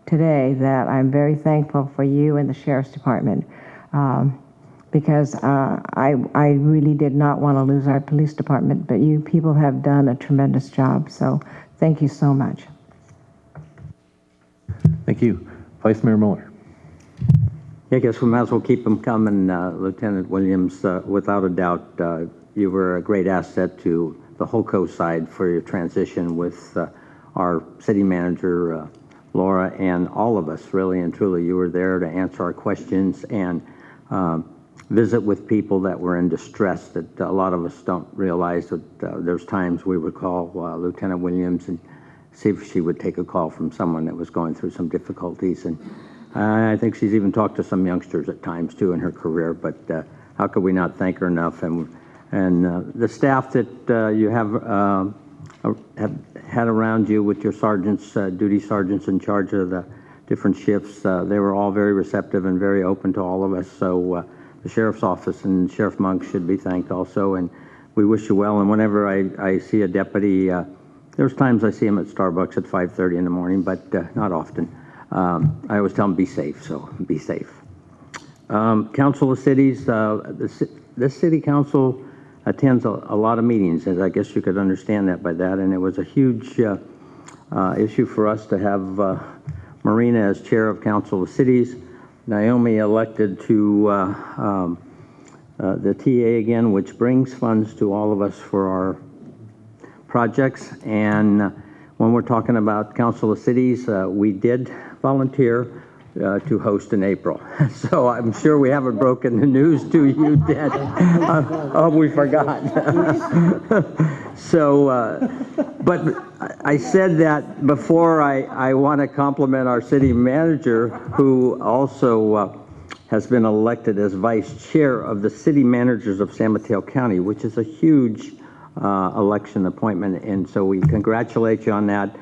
today that I'm very thankful for you and the Sheriff's Department. Because I really did not want to lose our police department, but you people have done a tremendous job, so thank you so much. Thank you. Vice Mayor Mueller. Yeah, I guess we might as well keep them coming, Lieutenant Williams. Without a doubt, you were a great asset to the whole coast side for your transition with our city manager, Laura, and all of us, really and truly. You were there to answer our questions and visit with people that were in distress that a lot of us don't realize that there's times we would call Lieutenant Williams and see if she would take a call from someone that was going through some difficulties. And I think she's even talked to some youngsters at times too in her career, but how could we not thank her enough? And the staff that you have had around you with your sergeants, duty sergeants in charge of the different shifts, they were all very receptive and very open to all of us. So the Sheriff's Office and Sheriff Monk should be thanked also, and we wish you well. And whenever I see a deputy, there's times I see him at Starbucks at 5:30 in the morning, but not often. I always tell them be safe, so be safe. Council of Cities, this city council attends a lot of meetings, as I guess you could understand that by that, and it was a huge issue for us to have Marina as chair of Council of Cities, Naomi elected to the TA again, which brings funds to all of us for our projects. And when we're talking about Council of Cities, we did volunteer to host in April. So I'm sure we haven't broken the news to you yet. Oh, we forgot. So, but I said that before. I want to compliment our city manager, who also has been elected as vice chair of the city managers of San Mateo County, which is a huge election appointment. And so we congratulate you on that.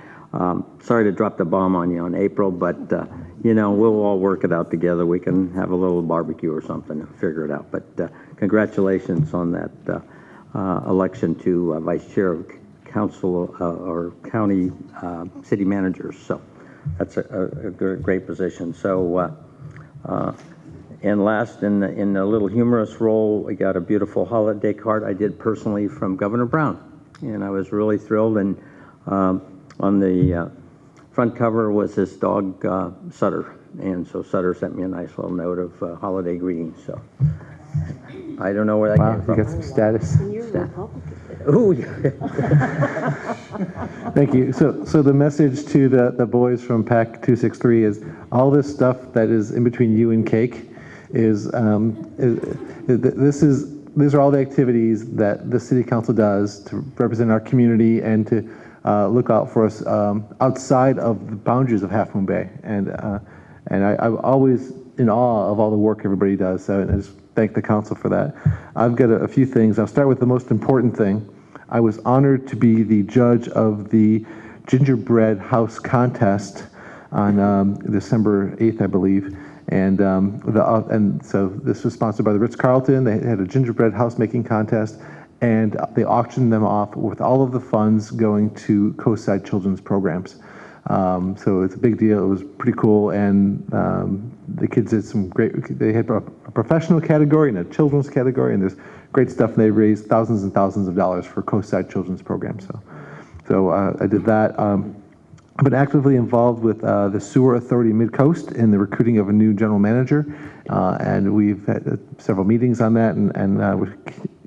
Sorry to drop the bomb on you on April, but you know, we'll all work it out together. We can have a little barbecue or something and figure it out. But congratulations on that election to vice chair of council or county city managers. So that's a great position. So and last, in a little humorous role, we got a beautiful holiday card I did personally from Governor Brown, and I was really thrilled. And on the front cover was this dog, Sutter. And so Sutter sent me a nice little note of holiday greetings. So I don't know where that came from. You got some status. Ooh. Thank you. So the message to the boys from PAC 263 is all this stuff that is in between you and cake is these are all the activities that the city council does to represent our community and to look out for us outside of the boundaries of Half Moon Bay. And I'm always in awe of all the work everybody does. So I just thank the council for that. I've got a few things. I'll start with the most important thing. I was honored to be the judge of the gingerbread house contest on December 8th, I believe. And so this was sponsored by the Ritz-Carlton. They had a gingerbread house making contest, and they auctioned them off with all of the funds going to Coastside Children's programs. So it's a big deal. It was pretty cool, and the kids did some great. They had a professional category and a children's category, and there's great stuff. And they raised thousands and thousands of dollars for Coastside Children's programs. So I did that. I've been actively involved with the Sewer Authority Mid-Coast in the recruiting of a new general manager, and we've had several meetings on that, and we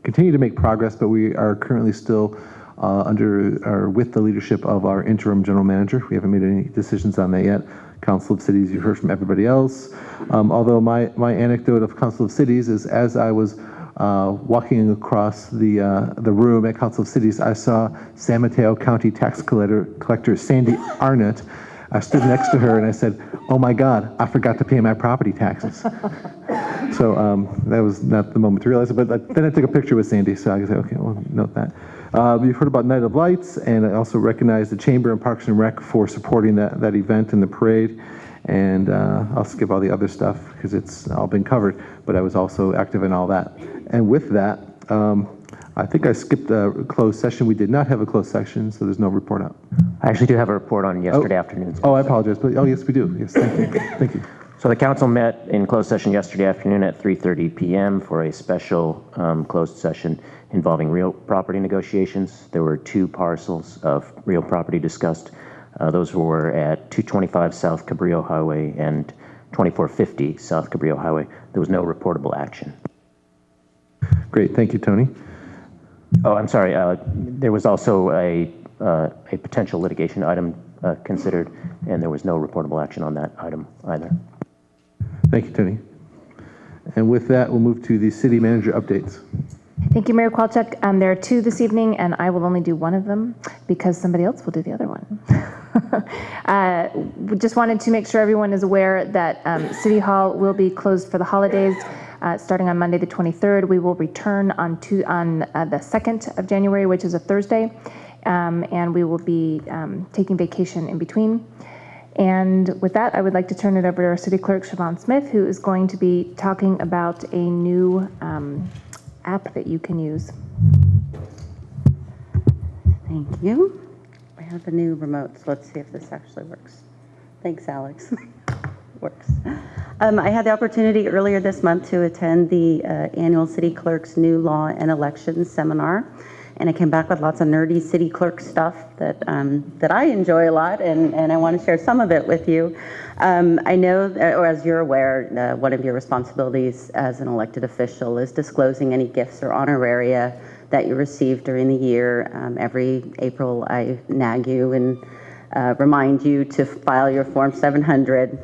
continue to make progress, but we are currently still with the leadership of our interim general manager. We haven't made any decisions on that yet. Council of Cities, you heard from everybody else. Although my anecdote of Council of Cities is, as I was walking across the room at Council of Cities, I saw San Mateo County Tax Collector Sandy Arnott. I stood next to her and I said, "Oh my God, I forgot to pay my property taxes." So that was not the moment to realize it, but then I took a picture with Sandy, so I said, okay, well, note that. You've heard about Night of Lights, and I also recognize the Chamber and Parks and Rec for supporting that event and the parade. And I'll skip all the other stuff because it's all been covered, but I was also active in all that. And with that, I think I skipped a closed session. We did not have a closed session, so there's no report out. I actually do have a report on yesterday afternoon. Oh, I apologize. But, oh, yes, we do. Yes, thank you. Thank you. So the council met in closed session yesterday afternoon at 3:30 p.m. for a special closed session involving real property negotiations. There were 2 parcels of real property discussed. Those were at 225 South Cabrillo Highway and 2450 South Cabrillo Highway. There was no reportable action. Great, thank you, Tony. Oh, I'm sorry. There was also a potential litigation item considered, and there was no reportable action on that item either. Thank you, Tony. And with that, we'll move to the city manager updates. Thank you, Mayor Kowalczyk. There are two this evening, and I will only do one of them because somebody else will do the other one. We just wanted to make sure everyone is aware that City Hall will be closed for the holidays starting on Monday the 23rd. We will return on the 2nd of January, which is a Thursday, and we will be taking vacation in between. And with that, I would like to turn it over to our City Clerk, Siobhan Smith, who is going to be talking about a new app that you can use. Thank you. I have a new remote, so let's see if this actually works. Thanks, Alex. Works. I had the opportunity earlier this month to attend the annual City Clerk's New Law and Elections seminar, and I came back with lots of nerdy city clerk stuff that I enjoy a lot, and I want to share some of it with you. I know, or as you're aware, one of your responsibilities as an elected official is disclosing any gifts or honoraria that you receive during the year. Every April, I nag you and remind you to file your Form 700.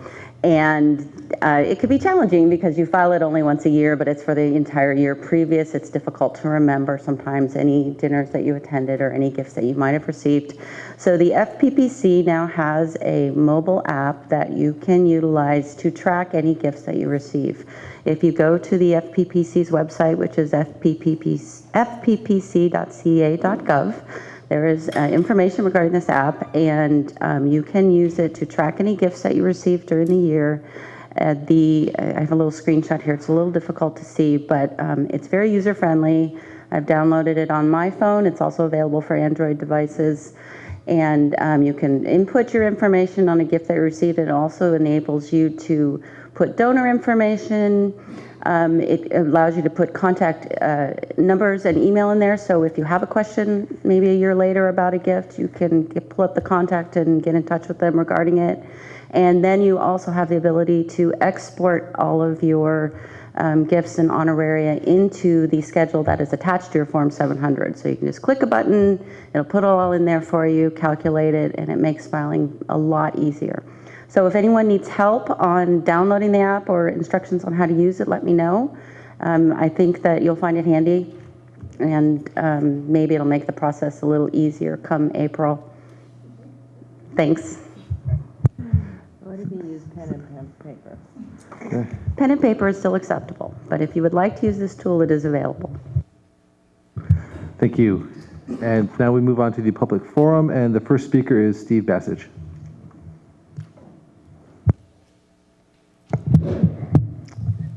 And it could be challenging because you file it only once a year, but it's for the entire year previous. It's difficult to remember sometimes any dinners that you attended or any gifts that you might have received. So the FPPC now has a mobile app that you can utilize to track any gifts that you receive. If you go to the FPPC's website, which is fppc.ca.gov, there is information regarding this app, and you can use it to track any gifts that you received during the year. I have a little screenshot here. It's a little difficult to see, but it's very user-friendly. I've downloaded it on my phone. It's also available for Android devices. And you can input your information on a gift that you received. It also enables you to put donor information. It allows you to put contact numbers and email in there. So if you have a question, maybe a year later about a gift, you can pull up the contact and get in touch with them regarding it. And then you also have the ability to export all of your gifts and honoraria into the schedule that is attached to your Form 700. So you can just click a button, it'll put it all in there for you, calculate it, and it makes filing a lot easier. So if anyone needs help on downloading the app or instructions on how to use it, let me know. I think that you'll find it handy, and maybe it'll make the process a little easier come April. Thanks. What if you use pen and paper? Okay. Pen and paper is still acceptable, but if you would like to use this tool, it is available. Thank you. And now we move on to the public forum, and the first speaker is Steve Bassage.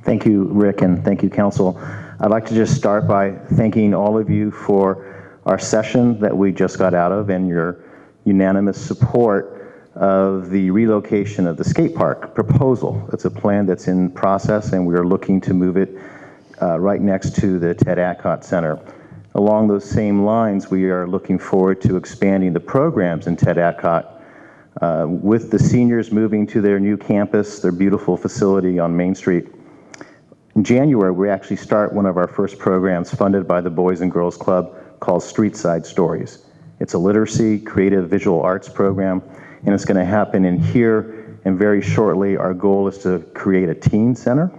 Thank you, Rick, and thank you, Council. I'd like to just start by thanking all of you for our session that we just got out of and your unanimous support of the relocation of the skate park proposal. It's a plan that's in process, and we are looking to move it right next to the Ted Adcock Center. Along those same lines, we are looking forward to expanding the programs in Ted Adcock with the seniors moving to their new campus, their beautiful facility on Main Street. In January, we actually start one of our first programs funded by the Boys and Girls Club called Street Side Stories. It's a literacy, creative visual arts program, and it's going to happen in here, and very shortly our goal is to create a teen center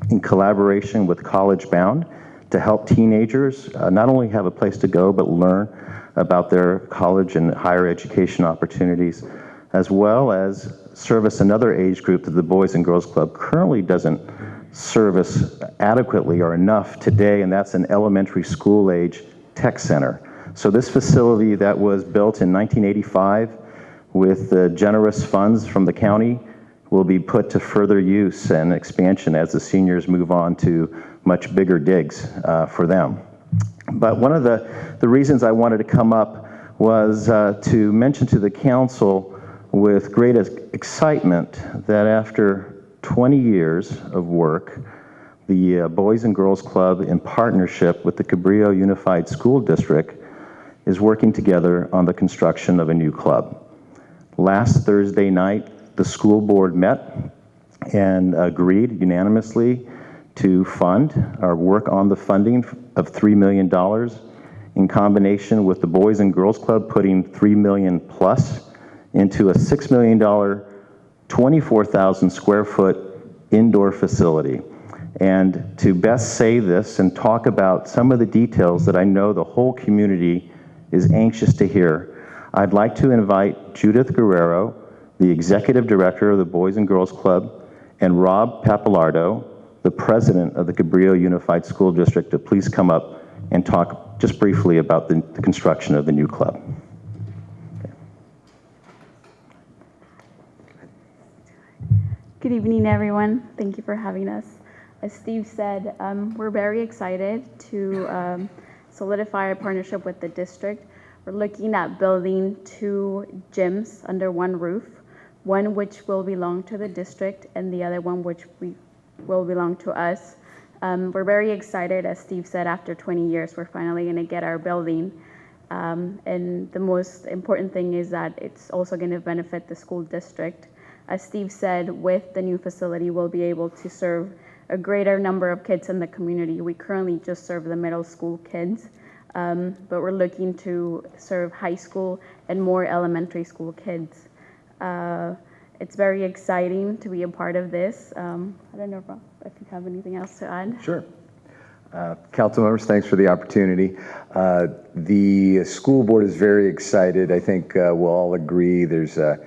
in collaboration with College Bound to help teenagers not only have a place to go, but learn about their college and higher education opportunities, as well as service another age group that the Boys and Girls Club currently doesn't service adequately or enough today, and that's an elementary school age tech center. So this facility that was built in 1985 with the generous funds from the county will be put to further use and expansion as the seniors move on to much bigger digs for them. But one of the reasons I wanted to come up was to mention to the council with great excitement that after 20 years of work, the Boys and Girls Club, in partnership with the Cabrillo Unified School District, is working together on the construction of a new club. Last Thursday night, the school board met and agreed unanimously to fund or work on the funding of $3 million in combination with the Boys and Girls Club putting $3 million plus into a $6 million, 24,000 square foot indoor facility. And to best say this and talk about some of the details that I know the whole community is anxious to hear, I'd like to invite Judith Guerrero, the Executive Director of the Boys and Girls Club, and Rob Papalardo, the President of the Cabrillo Unified School District, to please come up and talk just briefly about the construction of the new club. Good evening, everyone. Thank you for having us. As Steve said, we're very excited to solidify our partnership with the district. We're looking at building 2 gyms under one roof, one which will belong to the district and the other one which will belong to us. We're very excited, as Steve said, after 20 years, we're finally going to get our building. And the most important thing is that it's also going to benefit the school district. As Steve said, with the new facility, we'll be able to serve a greater number of kids in the community. We currently just serve the middle school kids, but we're looking to serve high school and more elementary school kids. It's very exciting to be a part of this. I don't know, Rob, if you have anything else to add. Sure. Council members, thanks for the opportunity. The school board is very excited. I think we'll all agree there's a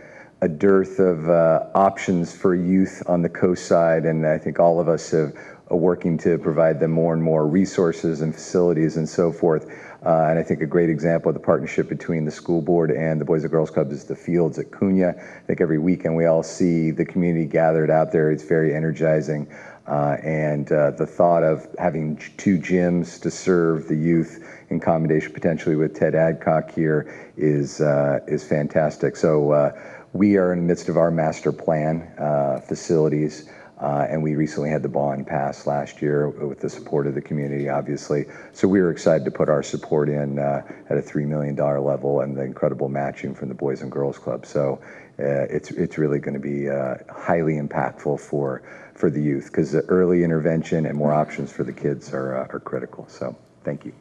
dearth of options for youth on the coast side, and I think all of us are working to provide them more and more resources and facilities and so forth. And I think a great example of the partnership between the school board and the Boys and Girls Club is the fields at Cunha. I think every weekend we all see the community gathered out there. It's very energizing. And the thought of having 2 gyms to serve the youth in combination potentially with Ted Adcock here is fantastic. So we are in the midst of our master plan facilities, and we recently had the bond passed last year with the support of the community, obviously. So we were excited to put our support in at a $3 million level and the incredible matching from the Boys and Girls Club. So it's really going to be highly impactful for the youth, because the early intervention and more options for the kids are critical. So thank you.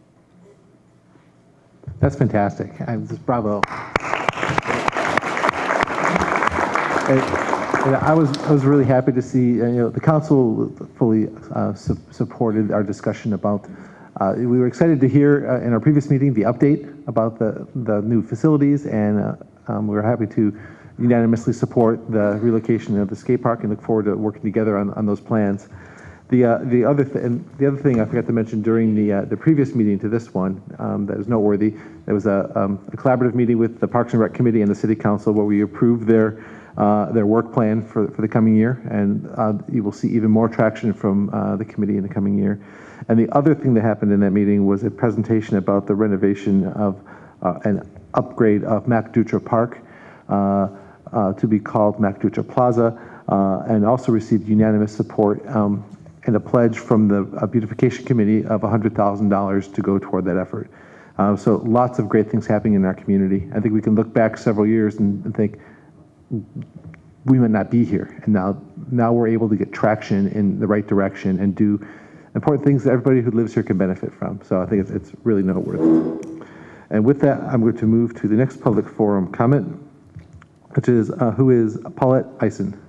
That's fantastic. Bravo. And I was really happy to see, the council fully supported our discussion about, we were excited to hear in our previous meeting the update about the new facilities, and we were happy to unanimously support the relocation of the skate park and look forward to working together on those plans. The other thing I forgot to mention during the previous meeting to this one that is noteworthy, there was a collaborative meeting with the Parks and Rec Committee and the City Council where we approved their work plan for the coming year, and you will see even more traction from the committee in the coming year. And the other thing that happened in that meeting was a presentation about the renovation of an upgrade of MacDutra Park to be called MacDutra Plaza, and also received unanimous support and a pledge from the beautification committee of $100,000 to go toward that effort. So lots of great things happening in our community. I think we can look back several years and think, we might not be here, and now we're able to get traction in the right direction and do important things that everybody who lives here can benefit from. So I think it's really noteworthy. And with that, I'm going to move to the next public forum comment, which is who is Paulette Eisen.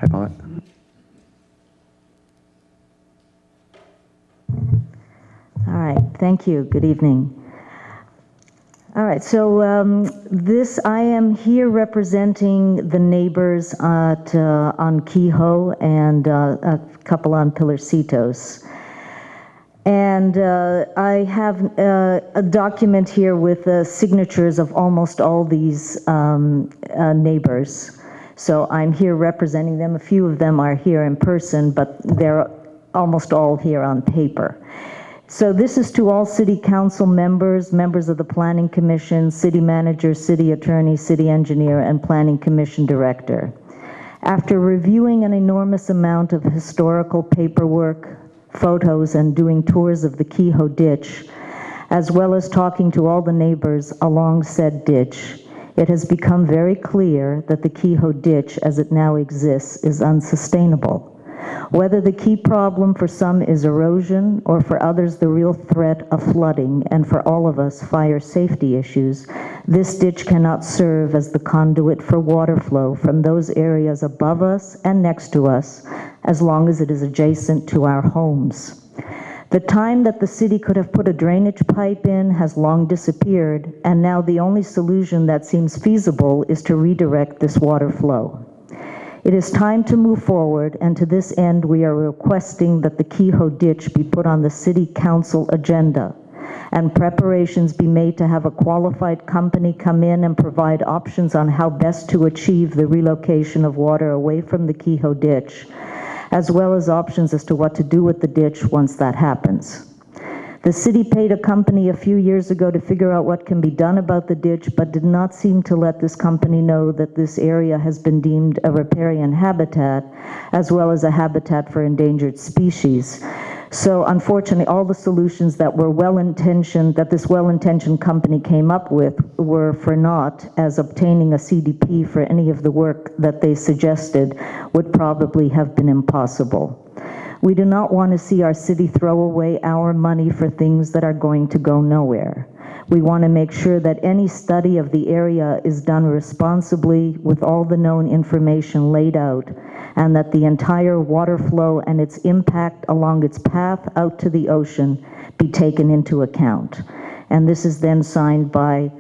Hi, Paulette. All right, thank you. Good evening. All right, so I am here representing the neighbors on Kehoe and a couple on Pilarcitos. And I have a document here with signatures of almost all these neighbors. So I'm here representing them. A few of them are here in person, but they're almost all here on paper. So this is to all city council members, members of the planning commission, city manager, city attorney, city engineer, and planning commission director. After reviewing an enormous amount of historical paperwork, photos, and doing tours of the Kehoe ditch, as well as talking to all the neighbors along said ditch, it has become very clear that the Kehoe ditch as it now exists is unsustainable. Whether the key problem for some is erosion or for others the real threat of flooding, and for all of us fire safety issues, this ditch cannot serve as the conduit for water flow from those areas above us and next to us as long as it is adjacent to our homes. The time that the city could have put a drainage pipe in has long disappeared, and now the only solution that seems feasible is to redirect this water flow. It is time to move forward, and to this end we are requesting that the Kehoe ditch be put on the city council agenda and preparations be made to have a qualified company come in and provide options on how best to achieve the relocation of water away from the Kehoe ditch, as well as options as to what to do with the ditch once that happens. The city paid a company a few years ago to figure out what can be done about the ditch, but did not seem to let this company know that this area has been deemed a riparian habitat, as well as a habitat for endangered species. So unfortunately, all the solutions that were well-intentioned, that this well-intentioned company came up with, were for naught, as obtaining a CDP for any of the work that they suggested would probably have been impossible. We do not want to see our city throw away our money for things that are going to go nowhere. We want to make sure that any study of the area is done responsibly with all the known information laid out, and that the entire water flow and its impact along its path out to the ocean be taken into account. And this is then signed by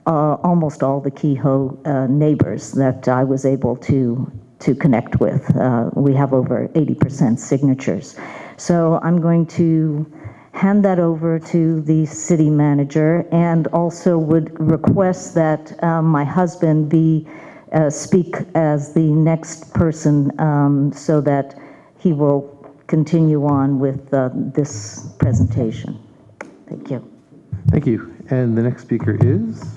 almost all the Kehoe neighbors that I was able to connect with. We have over 80% signatures. So I'm going to hand that over to the city manager, and also would request that my husband speak as the next person so that he will continue on with this presentation. Thank you. Thank you. And the next speaker is?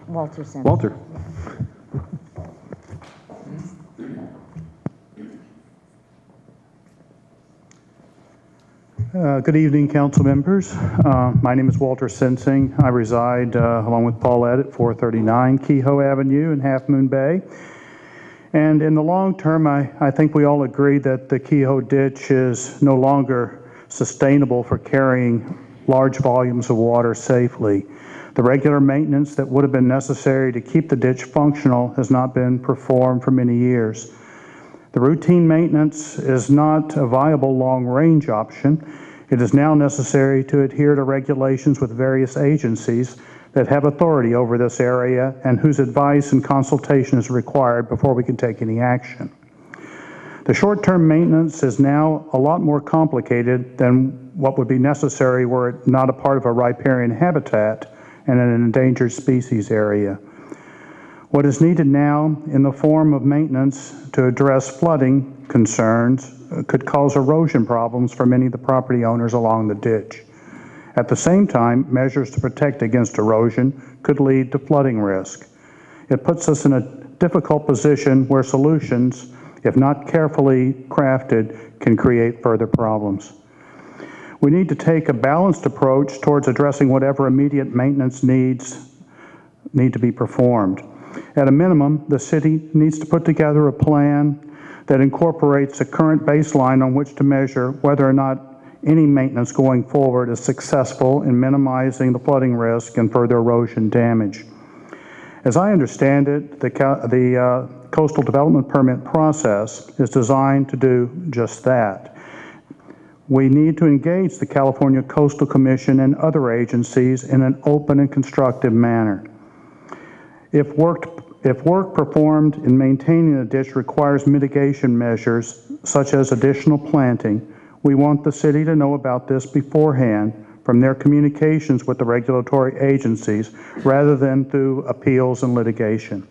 Walter Simpson. Walter. Good evening, council members. My name is Walter Sensing. I reside along with Paulette at 439 Kehoe Avenue in Half Moon Bay. And in the long term, I think we all agree that the Kehoe ditch is no longer sustainable for carrying large volumes of water safely. The regular maintenance that would have been necessary to keep the ditch functional has not been performed for many years. The routine maintenance is not a viable long-range option. It is now necessary to adhere to regulations with various agencies that have authority over this area and whose advice and consultation is required before we can take any action. The short-term maintenance is now a lot more complicated than what would be necessary were it not a part of a riparian habitat and an endangered species area. What is needed now in the form of maintenance to address flooding concerns could cause erosion problems for many of the property owners along the ditch. At the same time, measures to protect against erosion could lead to flooding risk. It puts us in a difficult position where solutions, if not carefully crafted, can create further problems. We need to take a balanced approach towards addressing whatever immediate maintenance needs need to be performed. At a minimum, the city needs to put together a plan that incorporates a current baseline on which to measure whether or not any maintenance going forward is successful in minimizing the flooding risk and further erosion damage. As I understand it, the coastal development permit process is designed to do just that. We need to engage the California Coastal Commission and other agencies in an open and constructive manner. If work performed in maintaining the ditch requires mitigation measures, such as additional planting, we want the city to know about this beforehand from their communications with the regulatory agencies, rather than through appeals and litigation.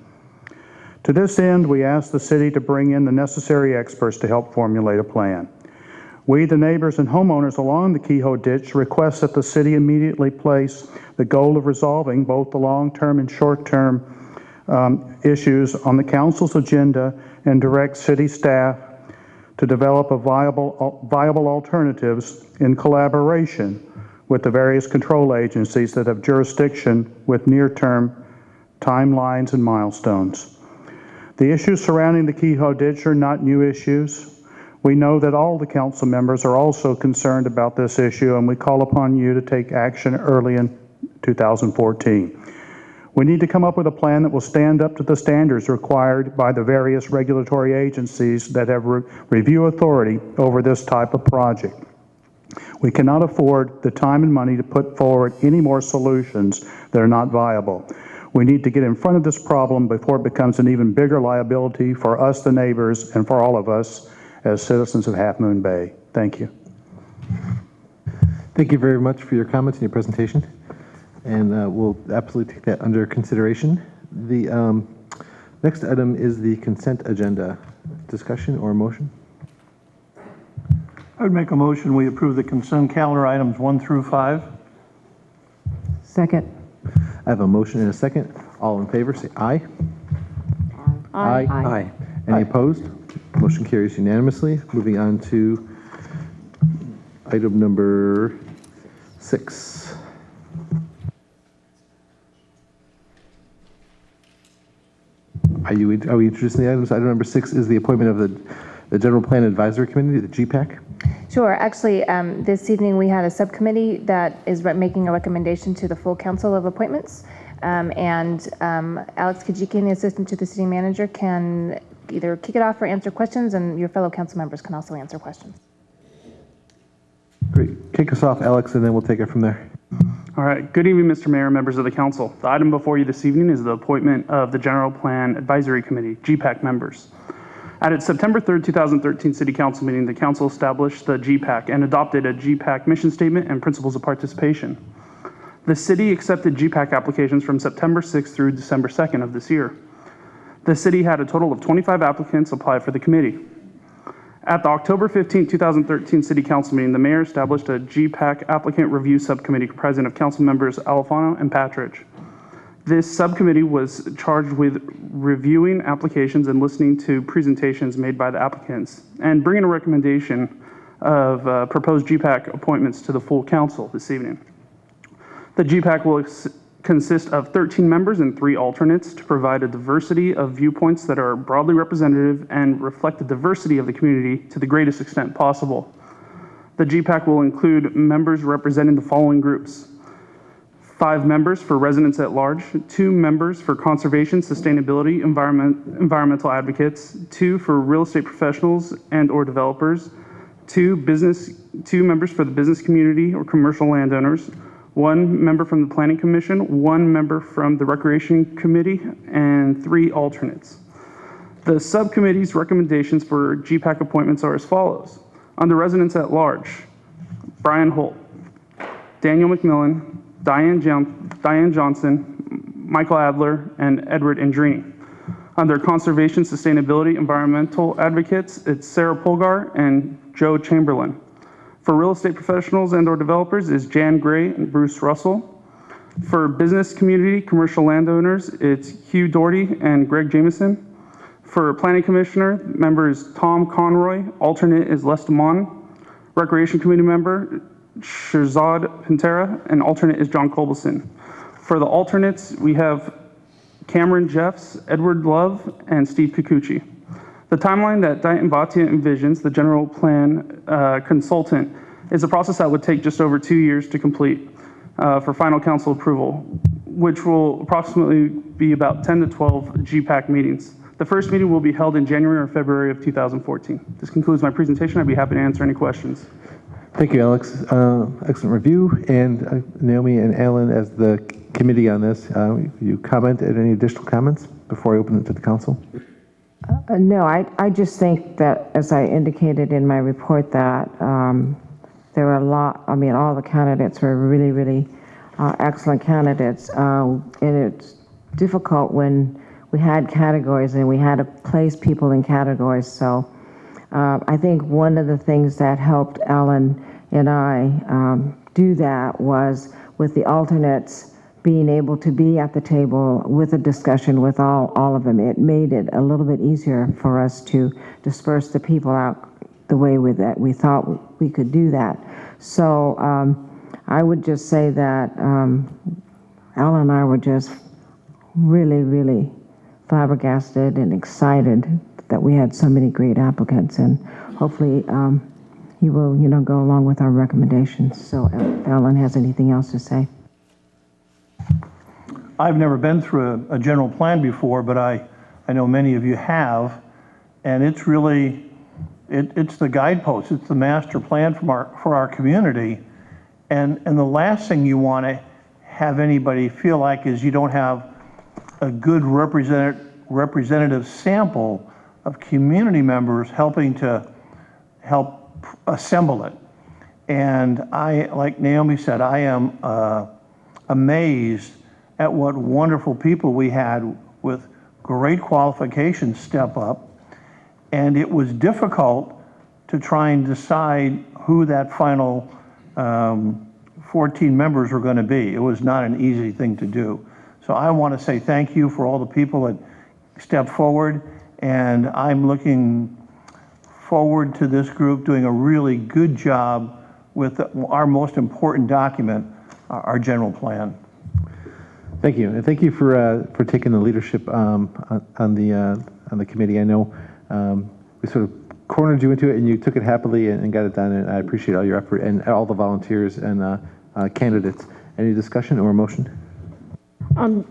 To this end, we ask the city to bring in the necessary experts to help formulate a plan. We, the neighbors and homeowners along the Kehoe ditch, request that the city immediately place the goal of resolving both the long-term and short-term issues on the council's agenda and direct city staff to develop viable alternatives in collaboration with the various control agencies that have jurisdiction with near-term timelines and milestones. The issues surrounding the Kehoe ditch are not new issues. We know that all the council members are also concerned about this issue, and we call upon you to take action early in 2014. We need to come up with a plan that will stand up to the standards required by the various regulatory agencies that have review authority over this type of project. We cannot afford the time and money to put forward any more solutions that are not viable. We need to get in front of this problem before it becomes an even bigger liability for us, the neighbors, and for all of us as citizens of Half Moon Bay. Thank you. Thank you very much for your comments and your presentation. And we'll absolutely take that under consideration. The next item is the consent agenda. Discussion or motion? I would make a motion we approve the consent calendar items 1 through 5. Second. I have a motion and a second. All in favor, say aye. Aye. Aye. Any opposed? Motion carries unanimously. Moving on to item number 6. Are we introducing the items? Item number 6 is the appointment of the General Plan Advisory Committee, the GPAC. Sure. Actually, this evening we had a subcommittee that is making a recommendation to the full council of appointments. Alex Kajikian, the assistant to the city manager, can either kick it off or answer questions, and your fellow council members can also answer questions. Great. Kick us off, Alex, and then we'll take it from there. All right. Good evening, Mr. Mayor, members of the council. The item before you this evening is the appointment of the General Plan Advisory Committee, GPAC members. At its September 3rd, 2013 City Council meeting, the council established the GPAC and adopted a GPAC mission statement and principles of participation. The city accepted GPAC applications from September 6th through December 2nd of this year. The city had a total of 25 applicants apply for the committee. At the October 15, 2013 City Council meeting, the mayor established a GPAC applicant review subcommittee comprising of council members Alfano and Patridge. This subcommittee was charged with reviewing applications and listening to presentations made by the applicants and bringing a recommendation of proposed GPAC appointments to the full council this evening. The GPAC will consist of 13 members and 3 alternates to provide a diversity of viewpoints that are broadly representative and reflect the diversity of the community to the greatest extent possible. The GPAC will include members representing the following groups: 5 members for residents at large, 2 members for conservation, sustainability, environmental advocates, 2 for real estate professionals and or developers, 2 members for the business community or commercial landowners, 1 member from the Planning Commission, 1 member from the Recreation Committee, and 3 alternates. The subcommittee's recommendations for GPAC appointments are as follows. Under residents at large, Brian Holt, Daniel McMillan, Diane Johnson, Michael Adler, and Edward Andrini. Under conservation, sustainability, environmental advocates, it's Sarah Polgar and Joe Chamberlain. For real estate professionals and or developers is Jan Gray and Bruce Russell. For business community, commercial landowners, it's Hugh Doherty and Greg Jameson. For planning commissioner, member is Tom Conroy, alternate is Les DeMond. Recreation committee member, Shirzad Pintera, and alternate is John Colbison. For the alternates, we have Cameron Jeffs, Edward Love, and Steve Kikuchi. The timeline that Diane Bhatia envisions, the general plan consultant, is a process that would take just over 2 years to complete for final council approval, which will approximately be about 10 to 12 GPAC meetings. The first meeting will be held in January or February of 2014. This concludes my presentation. I'd be happy to answer any questions. Thank you, Alex. Excellent review. And Naomi and Alan, as the committee on this, you comment at any additional comments before I open it to the council? No, I just think that, as I indicated in my report, that there were all the candidates were really, really excellent candidates. And it's difficult when we had categories and we had to place people in categories. So I think one of the things that helped Ellen and I do that was with the alternates being able to be at the table with a discussion with all of them. It made it a little bit easier for us to disperse the people out the way that we thought we could do that. So I would just say that Ellen and I were just really, really flabbergasted and excited that we had so many great applicants, and hopefully you will, go along with our recommendations. So if Alan has anything else to say. I've never been through a general plan before, but I know many of you have, and it's really, it's the guidepost, it's the master plan for our community, and the last thing you want to have anybody feel like is you don't have a good representative sample of community members helping to help assemble it. And like Naomi said, I am amazed at what wonderful people we had with great qualifications step up. And it was difficult to try and decide who that final 14 members were going to be. It was not an easy thing to do. So I want to say thank you for all the people that stepped forward, and I'm looking forward to this group doing a really good job with our most important document, our general plan. Thank you, and thank you for taking the leadership on the committee. I know we sort of cornered you into it, and you took it happily and got it done. And I appreciate all your effort and all the volunteers and candidates. Any discussion or motion?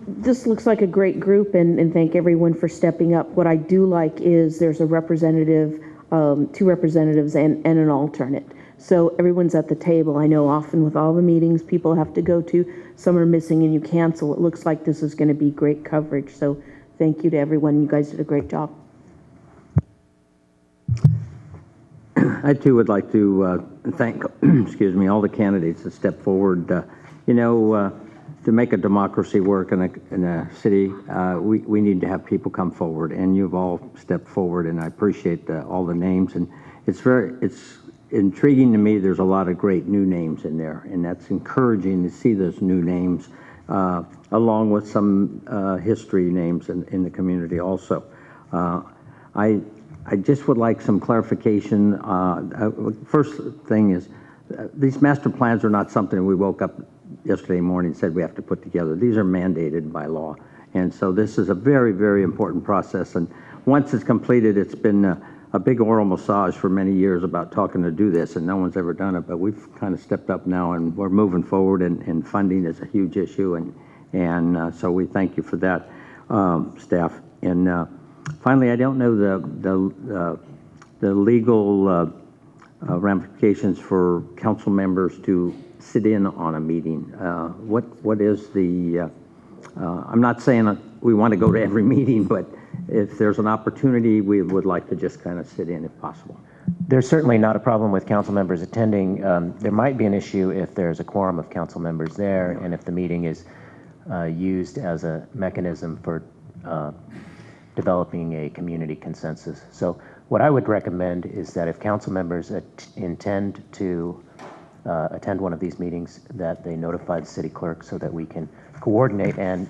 This looks like a great group, and thank everyone for stepping up. What I do like is there's a representative, two representatives, and an alternate. So everyone's at the table. I know often with all the meetings people have to go to, some are missing and you cancel. It looks like this is going to be great coverage. So thank you to everyone. You guys did a great job. I too would like to thank, excuse me, all the candidates that stepped forward. To make a democracy work in a city, we need to have people come forward, and you've all stepped forward, and I appreciate all the names. And it's intriguing to me. There's a lot of great new names in there, and that's encouraging to see those new names, along with some history names in the community also. I just would like some clarification. First thing is, these master plans are not something we woke up yesterday morning and said we have to put together. These are mandated by law. And so this is a very, very important process. And once it's completed, it's been a big oral massage for many years about talking to do this, and no one's ever done it. But we've kind of stepped up now, and we're moving forward, and funding is a huge issue. And so we thank you for that, staff. And finally, I don't know the legal ramifications for council members to sit in on a meeting. What is the, I'm not saying we want to go to every meeting, but if there's an opportunity, we would like to just kind of sit in if possible. There's certainly not a problem with council members attending. There might be an issue if there's a quorum of council members there, and if the meeting is used as a mechanism for developing a community consensus. So what I would recommend is that if council members intend to attend one of these meetings, that they notify the city clerk so that we can coordinate and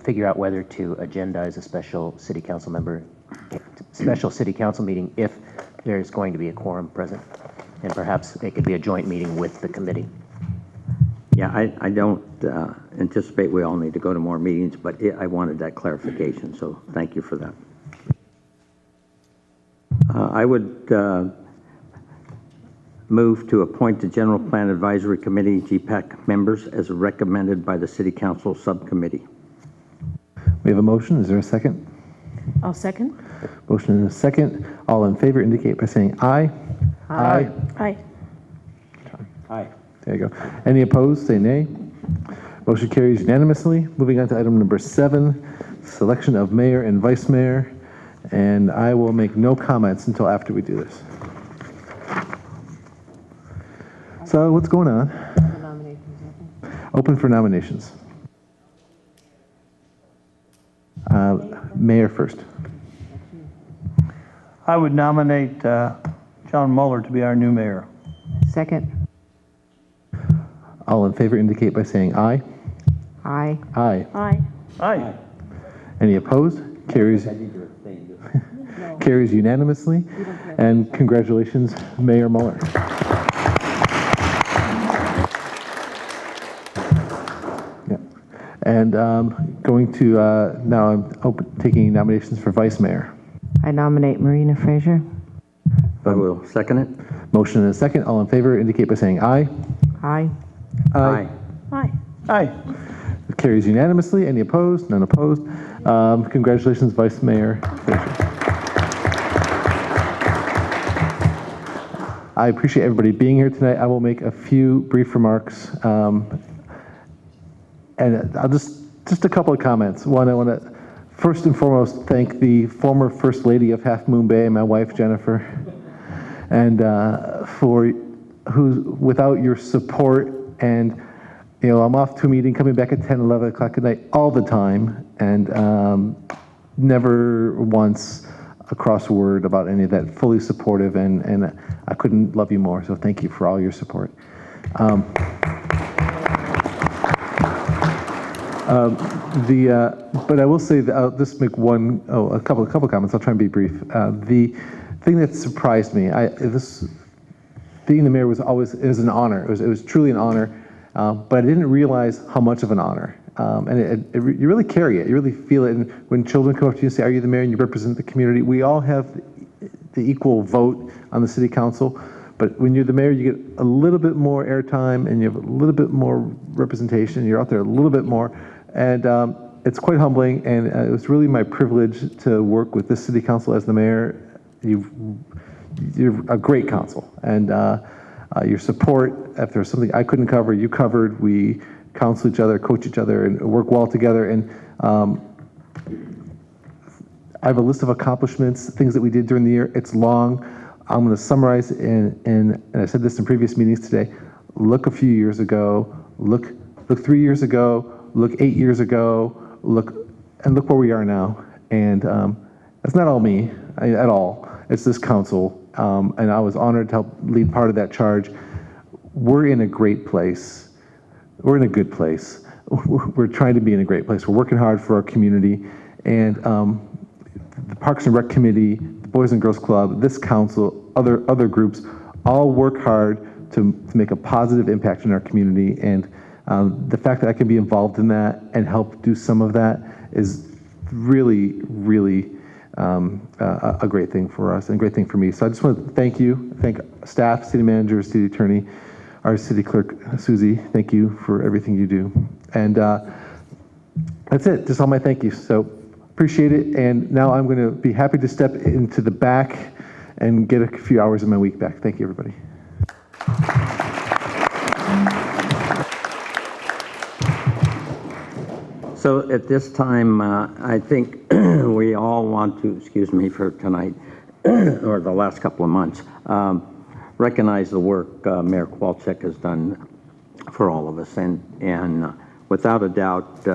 figure out whether to agendize a special city council meeting if there's going to be a quorum present, and perhaps it could be a joint meeting with the committee. Yeah, I don't anticipate we all need to go to more meetings, but I wanted that clarification, so thank you for that. I would move to appoint the General Plan Advisory Committee GPAC members as recommended by the City Council Subcommittee. We have a motion. Is there a second? I'll second. Motion and a second. All in favor indicate by saying aye. Aye. Aye. Aye. There you go. Any opposed, say nay. Motion carries unanimously. Moving on to item number 7, selection of mayor and vice mayor. And I will make no comments until after we do this. So what's going on? Open for nominations. Mayor first. I would nominate John Muller to be our new mayor. Second. All in favor indicate by saying aye. Aye. Aye. Aye. Aye. Any opposed? Carries. Carries unanimously. And congratulations, Mayor Muller. Yeah. And going to now I'm taking nominations for vice mayor. I I nominate Marina Fraser. I will second it. Motion and a second. All in favor indicate by saying aye. Aye. Aye. Hi. Aye. It carries unanimously. Any opposed? None opposed. Congratulations, Vice Mayor Fraser. I appreciate everybody being here tonight. I will make a few brief remarks. And I'll just a couple of comments. One, I want to first and foremost thank the former First Lady of Half Moon Bay, my wife Jennifer, and without your support, and I'm off to a meeting, coming back at 10, 11 o'clock at night all the time, and never once a cross word about any of that. Fully supportive, and I couldn't love you more. So thank you for all your support. But I will say that I'll just make a couple of comments. I'll try and be brief. The thing that surprised me, being the mayor was an honor. It was truly an honor, but I didn't realize how much of an honor. And you really carry it. You really feel it. And when children come up to you and say, "Are you the mayor?" and you represent the community, we all have the equal vote on the city council. But when you're the mayor, you get a little bit more airtime, and you have a little bit more representation. You're out there a little bit more. And it's quite humbling, and it was really my privilege to work with this city council as the mayor. You're a great council, and your support, if there's something I couldn't cover, you covered. We counsel each other, coach each other, and work well together. And I have a list of accomplishments, things that we did during the year. It's long. I'm going to summarize, and I said this in previous meetings today. Look a few years ago. Look 3 years ago. Look 8 years ago. Look where we are now. And that's not all me at all. It's this council, and I was honored to help lead part of that charge. We're in a great place. We're in a good place. We're trying to be in a great place. We're working hard for our community, and the Parks and Rec Committee, the Boys and Girls Club, this council, other groups, all work hard to make a positive impact in our community. And the fact that I can be involved in that and help do some of that is really, really a great thing for us and a great thing for me. So I just want to thank staff, city manager, city attorney, our city clerk, Susie. Thank you for everything you do. And that's it, just all my thank yous. So appreciate it. And now I'm going to be happy to step into the back and get a few hours of my week back. Thank you, everybody. So at this time, I think we all want to, excuse me for tonight, or the last couple of months, recognize the work Mayor Kowalczyk has done for all of us. And without a doubt,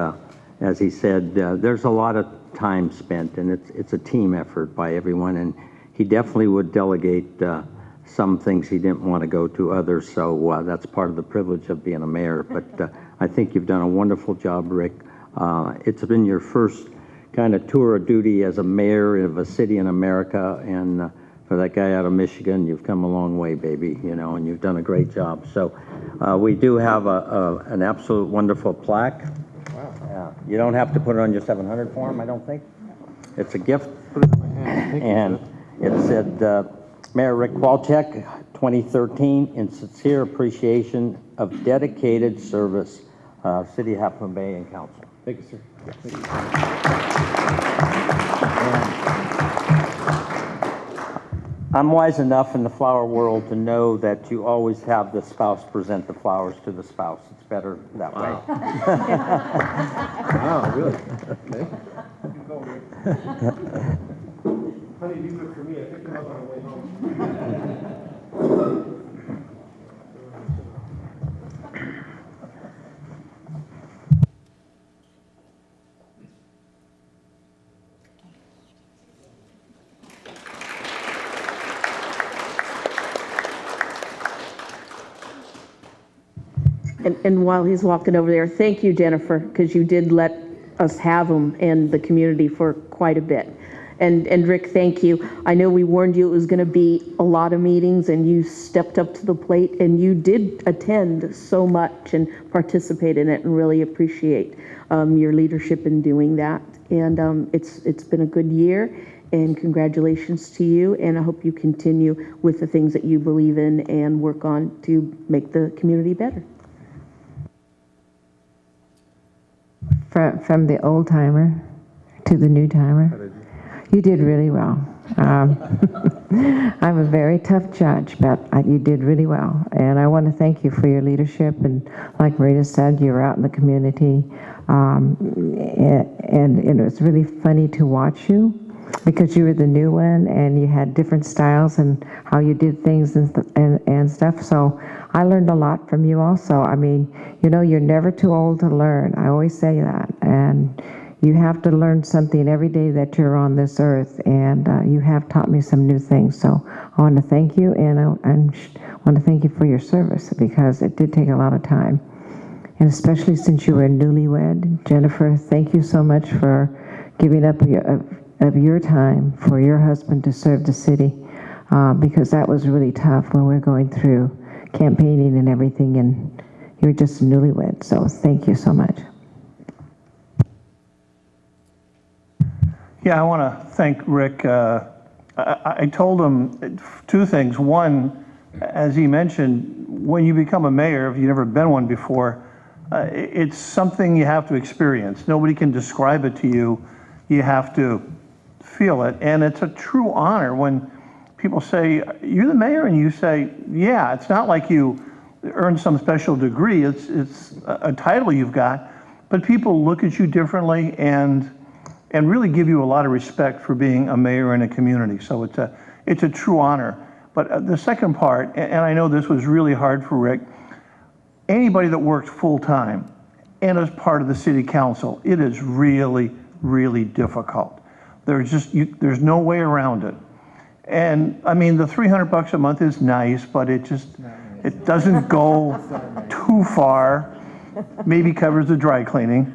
as he said, there's a lot of time spent, and it's a team effort by everyone. And he definitely would delegate some things he didn't want to go to others. So that's part of the privilege of being a mayor. But I think you've done a wonderful job, Rick. It's been your first kind of tour of duty as a mayor of a city in America, and for that guy out of Michigan, you've come a long way, baby, and you've done a great job. So we do have an absolute wonderful plaque. Wow. You don't have to put it on your 700 form, I don't think. It's a gift. And it said, Mayor Rick Kowalczyk, 2013, in sincere appreciation of dedicated service, City of Half Moon Bay and Council. Thank you, sir. Thank you. I'm wise enough in the flower world to know that you always have the spouse present the flowers to the spouse. It's better that way. Wow, really? Okay. Honey, these are for me. I picked them up on the way home. And while he's walking over there, thank you, Jennifer, because you did let us have him and the community for quite a bit. And Rick, thank you. I know we warned you it was going to be a lot of meetings, and you stepped up to the plate, and you did attend so much and participate in it, and really appreciate your leadership in doing that. And it's been a good year, and congratulations to you, and I hope you continue with the things that you believe in and work on to make the community better. From the old timer to the new timer, you did really well. I'm a very tough judge, but you did really well. And I want to thank you for your leadership. And like Marita said, you're out in the community. And it was really funny to watch you because you were the new one and you had different styles and how you did things and stuff. So I learned a lot from you also. I mean, you know, you're never too old to learn. I always say that. And you have to learn something every day that you're on this earth, and you have taught me some new things. So I want to thank you, and I want to thank you for your service because it did take a lot of time. And especially since you were newlywed, Jennifer, thank you so much for giving up of your time for your husband to serve the city because that was really tough when we were going through campaigning and everything, and you're just newlywed. So thank you so much. Yeah, I want to thank Rick. I told him two things. One, as he mentioned, when you become a mayor, if you've never been one before, it's something you have to experience. Nobody can describe it to you. You have to feel it. And it's a true honor when people say, "You're the mayor," and you say, "Yeah." It's not like you earned some special degree. It's a title you've got. But people look at you differently and really give you a lot of respect for being a mayor in a community. So it's a true honor. But the second part, and I know this was really hard for Rick, anybody that works full-time and is part of the city council, it is really, really difficult. There's no way around it. And I mean, the $300 a month is nice, but it doesn't go too far. Maybe covers the dry cleaning.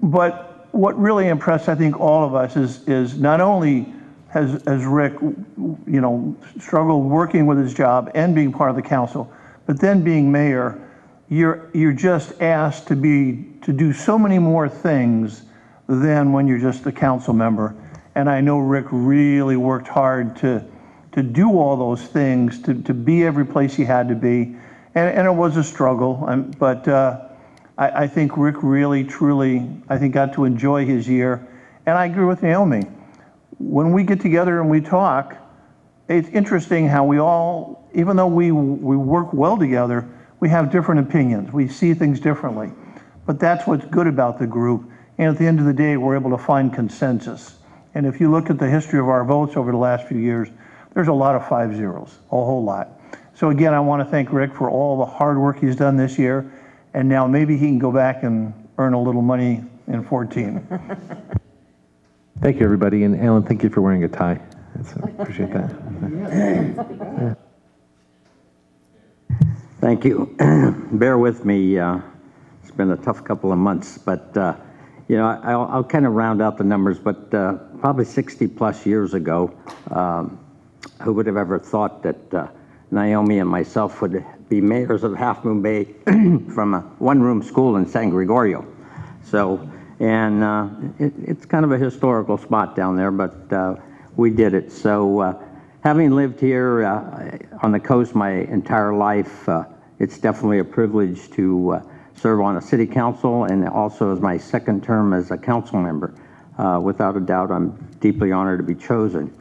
But what really impressed, I think, all of us is not only has Rick, you know, struggled working with his job and being part of the council, but then being mayor, you're just asked to do so many more things than when you're just a council member. And I know Rick really worked hard to do all those things, to be every place he had to be, and it was a struggle. But I think Rick really, truly, I think, got to enjoy his year. And I agree with Naomi. When we get together and we talk, it's interesting how we all, even though we work well together, we have different opinions. We see things differently. But that's what's good about the group. And at the end of the day, we're able to find consensus. And if you look at the history of our votes over the last few years, there's a lot of 5-0s, a whole lot. So again, I want to thank Rick for all the hard work he's done this year. And now maybe he can go back and earn a little money in 14. Thank you, everybody. And Alan, thank you for wearing a tie. I appreciate that. Yeah. Thank you. Bear with me. It's been a tough couple of months, but you know, I'll kind of round out the numbers, but probably 60 plus years ago, who would have ever thought that Naomi and myself would be mayors of Half Moon Bay from a one-room school in San Gregorio. So, and it's kind of a historical spot down there, but we did it. So having lived here on the coast my entire life, it's definitely a privilege to serve on a city council and also as my second term as a council member. Without a doubt, I'm deeply honored to be chosen.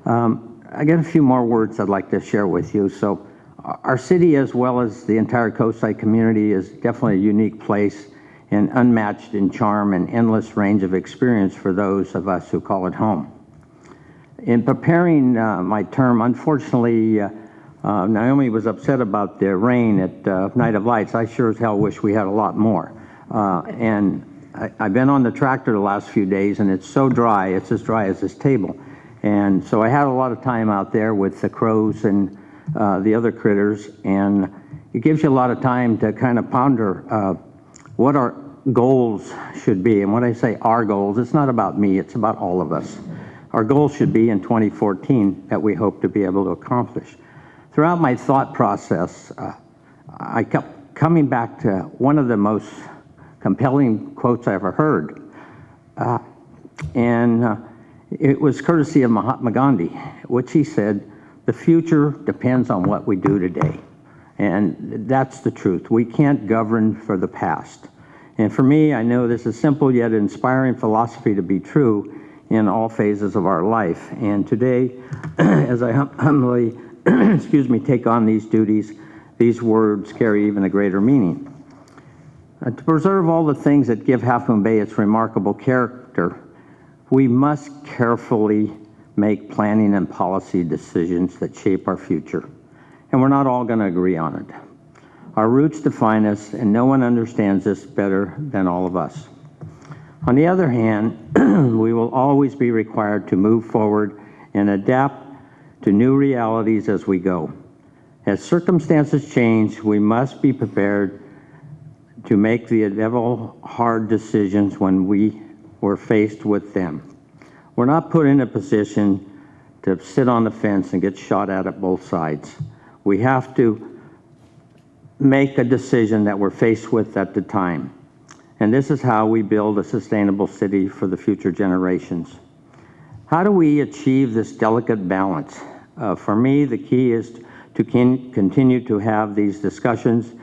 I got a few more words I'd like to share with you. So our city, as well as the entire coastside community, is definitely a unique place and unmatched in charm and endless range of experience for those of us who call it home. In preparing my term, unfortunately, Naomi was upset about the rain at Night of Lights. I sure as hell wish we had a lot more. And I've been on the tractor the last few days, and it's so dry, it's as dry as this table. And so I had a lot of time out there with the crows and the other critters, and it gives you a lot of time to kind of ponder what our goals should be. And when I say our goals, it's not about me, it's about all of us. Our goals should be in 2014 that we hope to be able to accomplish. Throughout my thought process, I kept coming back to one of the most compelling quotes I ever heard. And It was courtesy of Mahatma Gandhi, which he said, "The future depends on what we do today." And that's the truth. We can't govern for the past. And for me, I know this is simple yet inspiring philosophy to be true in all phases of our life. And today, as I humbly take on these duties, these words carry even a greater meaning. To preserve all the things that give Half Moon Bay its remarkable character, we must carefully make planning and policy decisions that shape our future. And we're not all going to agree on it. Our roots define us, and no one understands this better than all of us. On the other hand, we will always be required to move forward and adapt to new realities as we go. As circumstances change, we must be prepared to make the inevitable hard decisions when we're faced with them. We're not put in a position to sit on the fence and get shot at both sides. We have to make a decision that we're faced with at the time. And this is how we build a sustainable city for the future generations. How do we achieve this delicate balance? For me, the key is to continue to have these discussions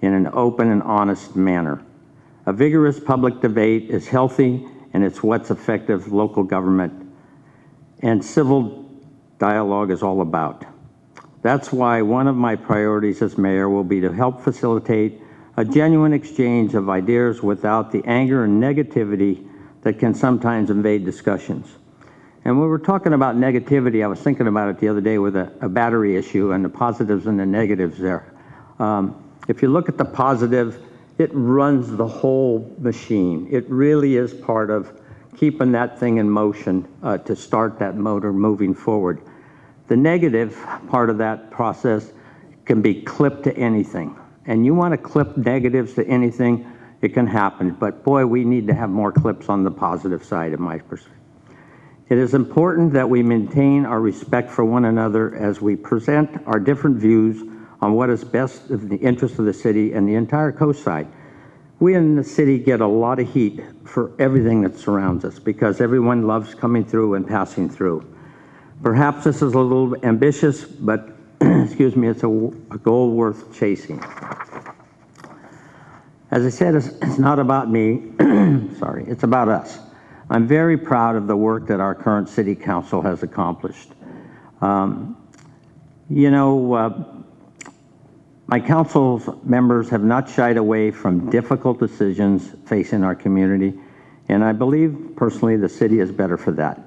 in an open and honest manner. A vigorous public debate is healthy, and it's what's effective local government and civil dialogue is all about. That's why one of my priorities as mayor will be to help facilitate a genuine exchange of ideas without the anger and negativity that can sometimes invade discussions. And when we're talking about negativity, I was thinking about it the other day with a battery issue and the positives and the negatives there. If you look at the positive, it runs the whole machine. It really is part of keeping that thing in motion to start that motor moving forward. The negative part of that process can be clipped to anything. And you want to clip negatives to anything, it can happen. But boy, we need to have more clips on the positive side of my perspective. It is important that we maintain our respect for one another as we present our different views on what is best in the interest of the city and the entire coast side. We in the city get a lot of heat for everything that surrounds us because everyone loves coming through and passing through. Perhaps this is a little ambitious, but excuse me, it's a goal worth chasing. As I said, it's not about me, sorry, it's about us. I'm very proud of the work that our current city council has accomplished. My council's members have not shied away from difficult decisions facing our community, and I believe personally the city is better for that.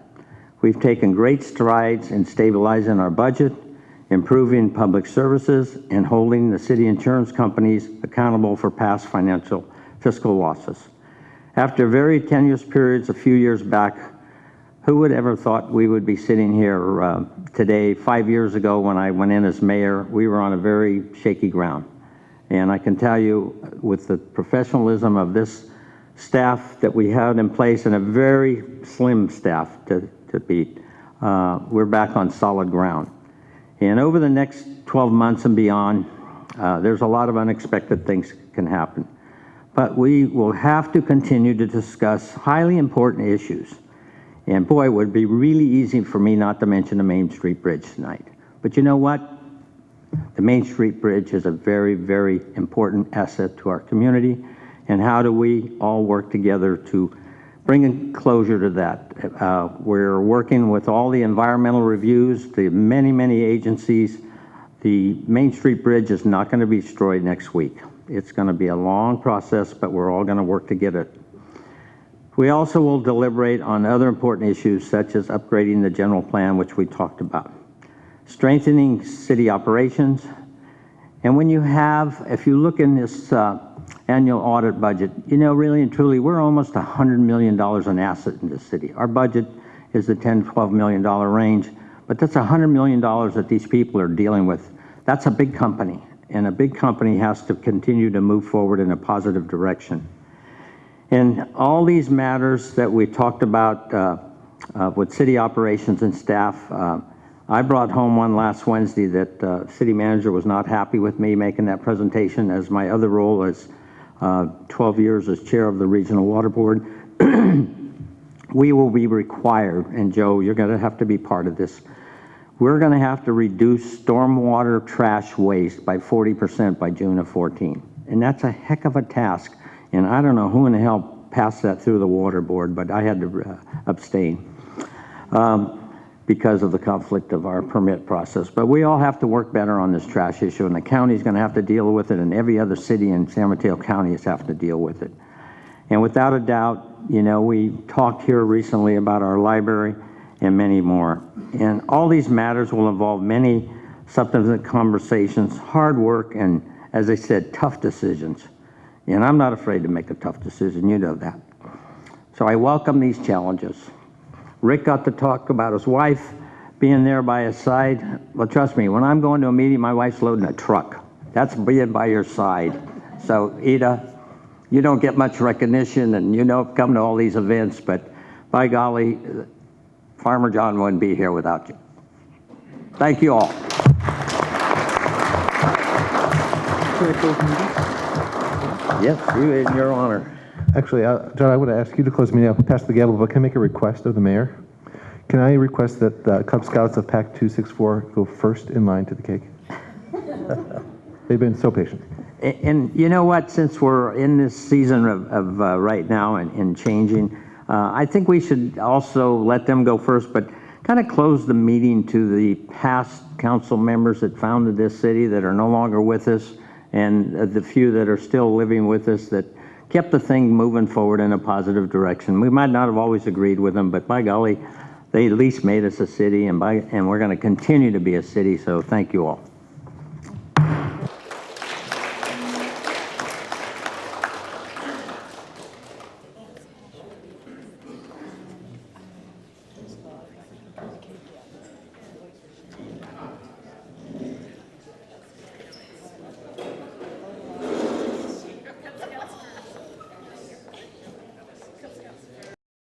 We've taken great strides in stabilizing our budget, improving public services, and holding the city insurance companies accountable for past fiscal losses. After very tenuous periods a few years back, who would ever thought we would be sitting here today? 5 years ago when I went in as mayor, we were on a very shaky ground. And I can tell you, with the professionalism of this staff that we had in place and a very slim staff to beat, we're back on solid ground. And over the next 12 months and beyond, there's a lot of unexpected things can happen. But we will have to continue to discuss highly important issues. And boy, it would be really easy for me not to mention the Main Street Bridge tonight. But you know what? The Main Street Bridge is a very, very important asset to our community. And how do we all work together to bring closure to that? We're working with all the environmental reviews, the many, many agencies. The Main Street Bridge is not going to be destroyed next week. It's going to be a long process, but we're all going to work to get it. We also will deliberate on other important issues such as upgrading the general plan, which we talked about, strengthening city operations. And when you have, if you look in this annual audit budget, you know, really and truly, we're almost $100 million in asset in this city. Our budget is the $10, $12 million range, but that's $100 million that these people are dealing with. That's a big company, and a big company has to continue to move forward in a positive direction. And all these matters that we talked about with city operations and staff, I brought home one last Wednesday that city manager was not happy with me making that presentation, as my other role as 12 years as chair of the Regional Water Board we will be required, and Joe, you're going to have to be part of this, we're going to have to reduce stormwater trash waste by 40% by June of 14. And that's a heck of a task. And I don't know who in the hell passed that through the water board, but I had to abstain because of the conflict of our permit process. But we all have to work better on this trash issue, and the county's going to have to deal with it, and every other city in San Mateo County is having to deal with it. And without a doubt, you know, we talked here recently about our library and many more. And all these matters will involve many substantive conversations, hard work, and, as I said, tough decisions. And I'm not afraid to make a tough decision, you know that. So I welcome these challenges. Rick got to talk about his wife being there by his side. Well, trust me, when I'm going to a meeting, my wife's loading a truck. That's being by your side. So, Ida, you don't get much recognition, and you don't come to all these events, but by golly, Farmer John wouldn't be here without you. Thank you all. Yes, you in your honor. Actually, John, I would ask you to close the meeting up, pass the gavel, but can I make a request of the mayor? Can I request that the Cub Scouts of PAC 264 go first in line to the cake? They've been so patient. And you know what, since we're in this season of right now and changing, I think we should also let them go first, but kind of close the meeting to the past council members that founded this city that are no longer with us, and the few that are still living with us that kept the thing moving forward in a positive direction. We might not have always agreed with them, but by golly, they at least made us a city, and we're going to continue to be a city, so thank you all.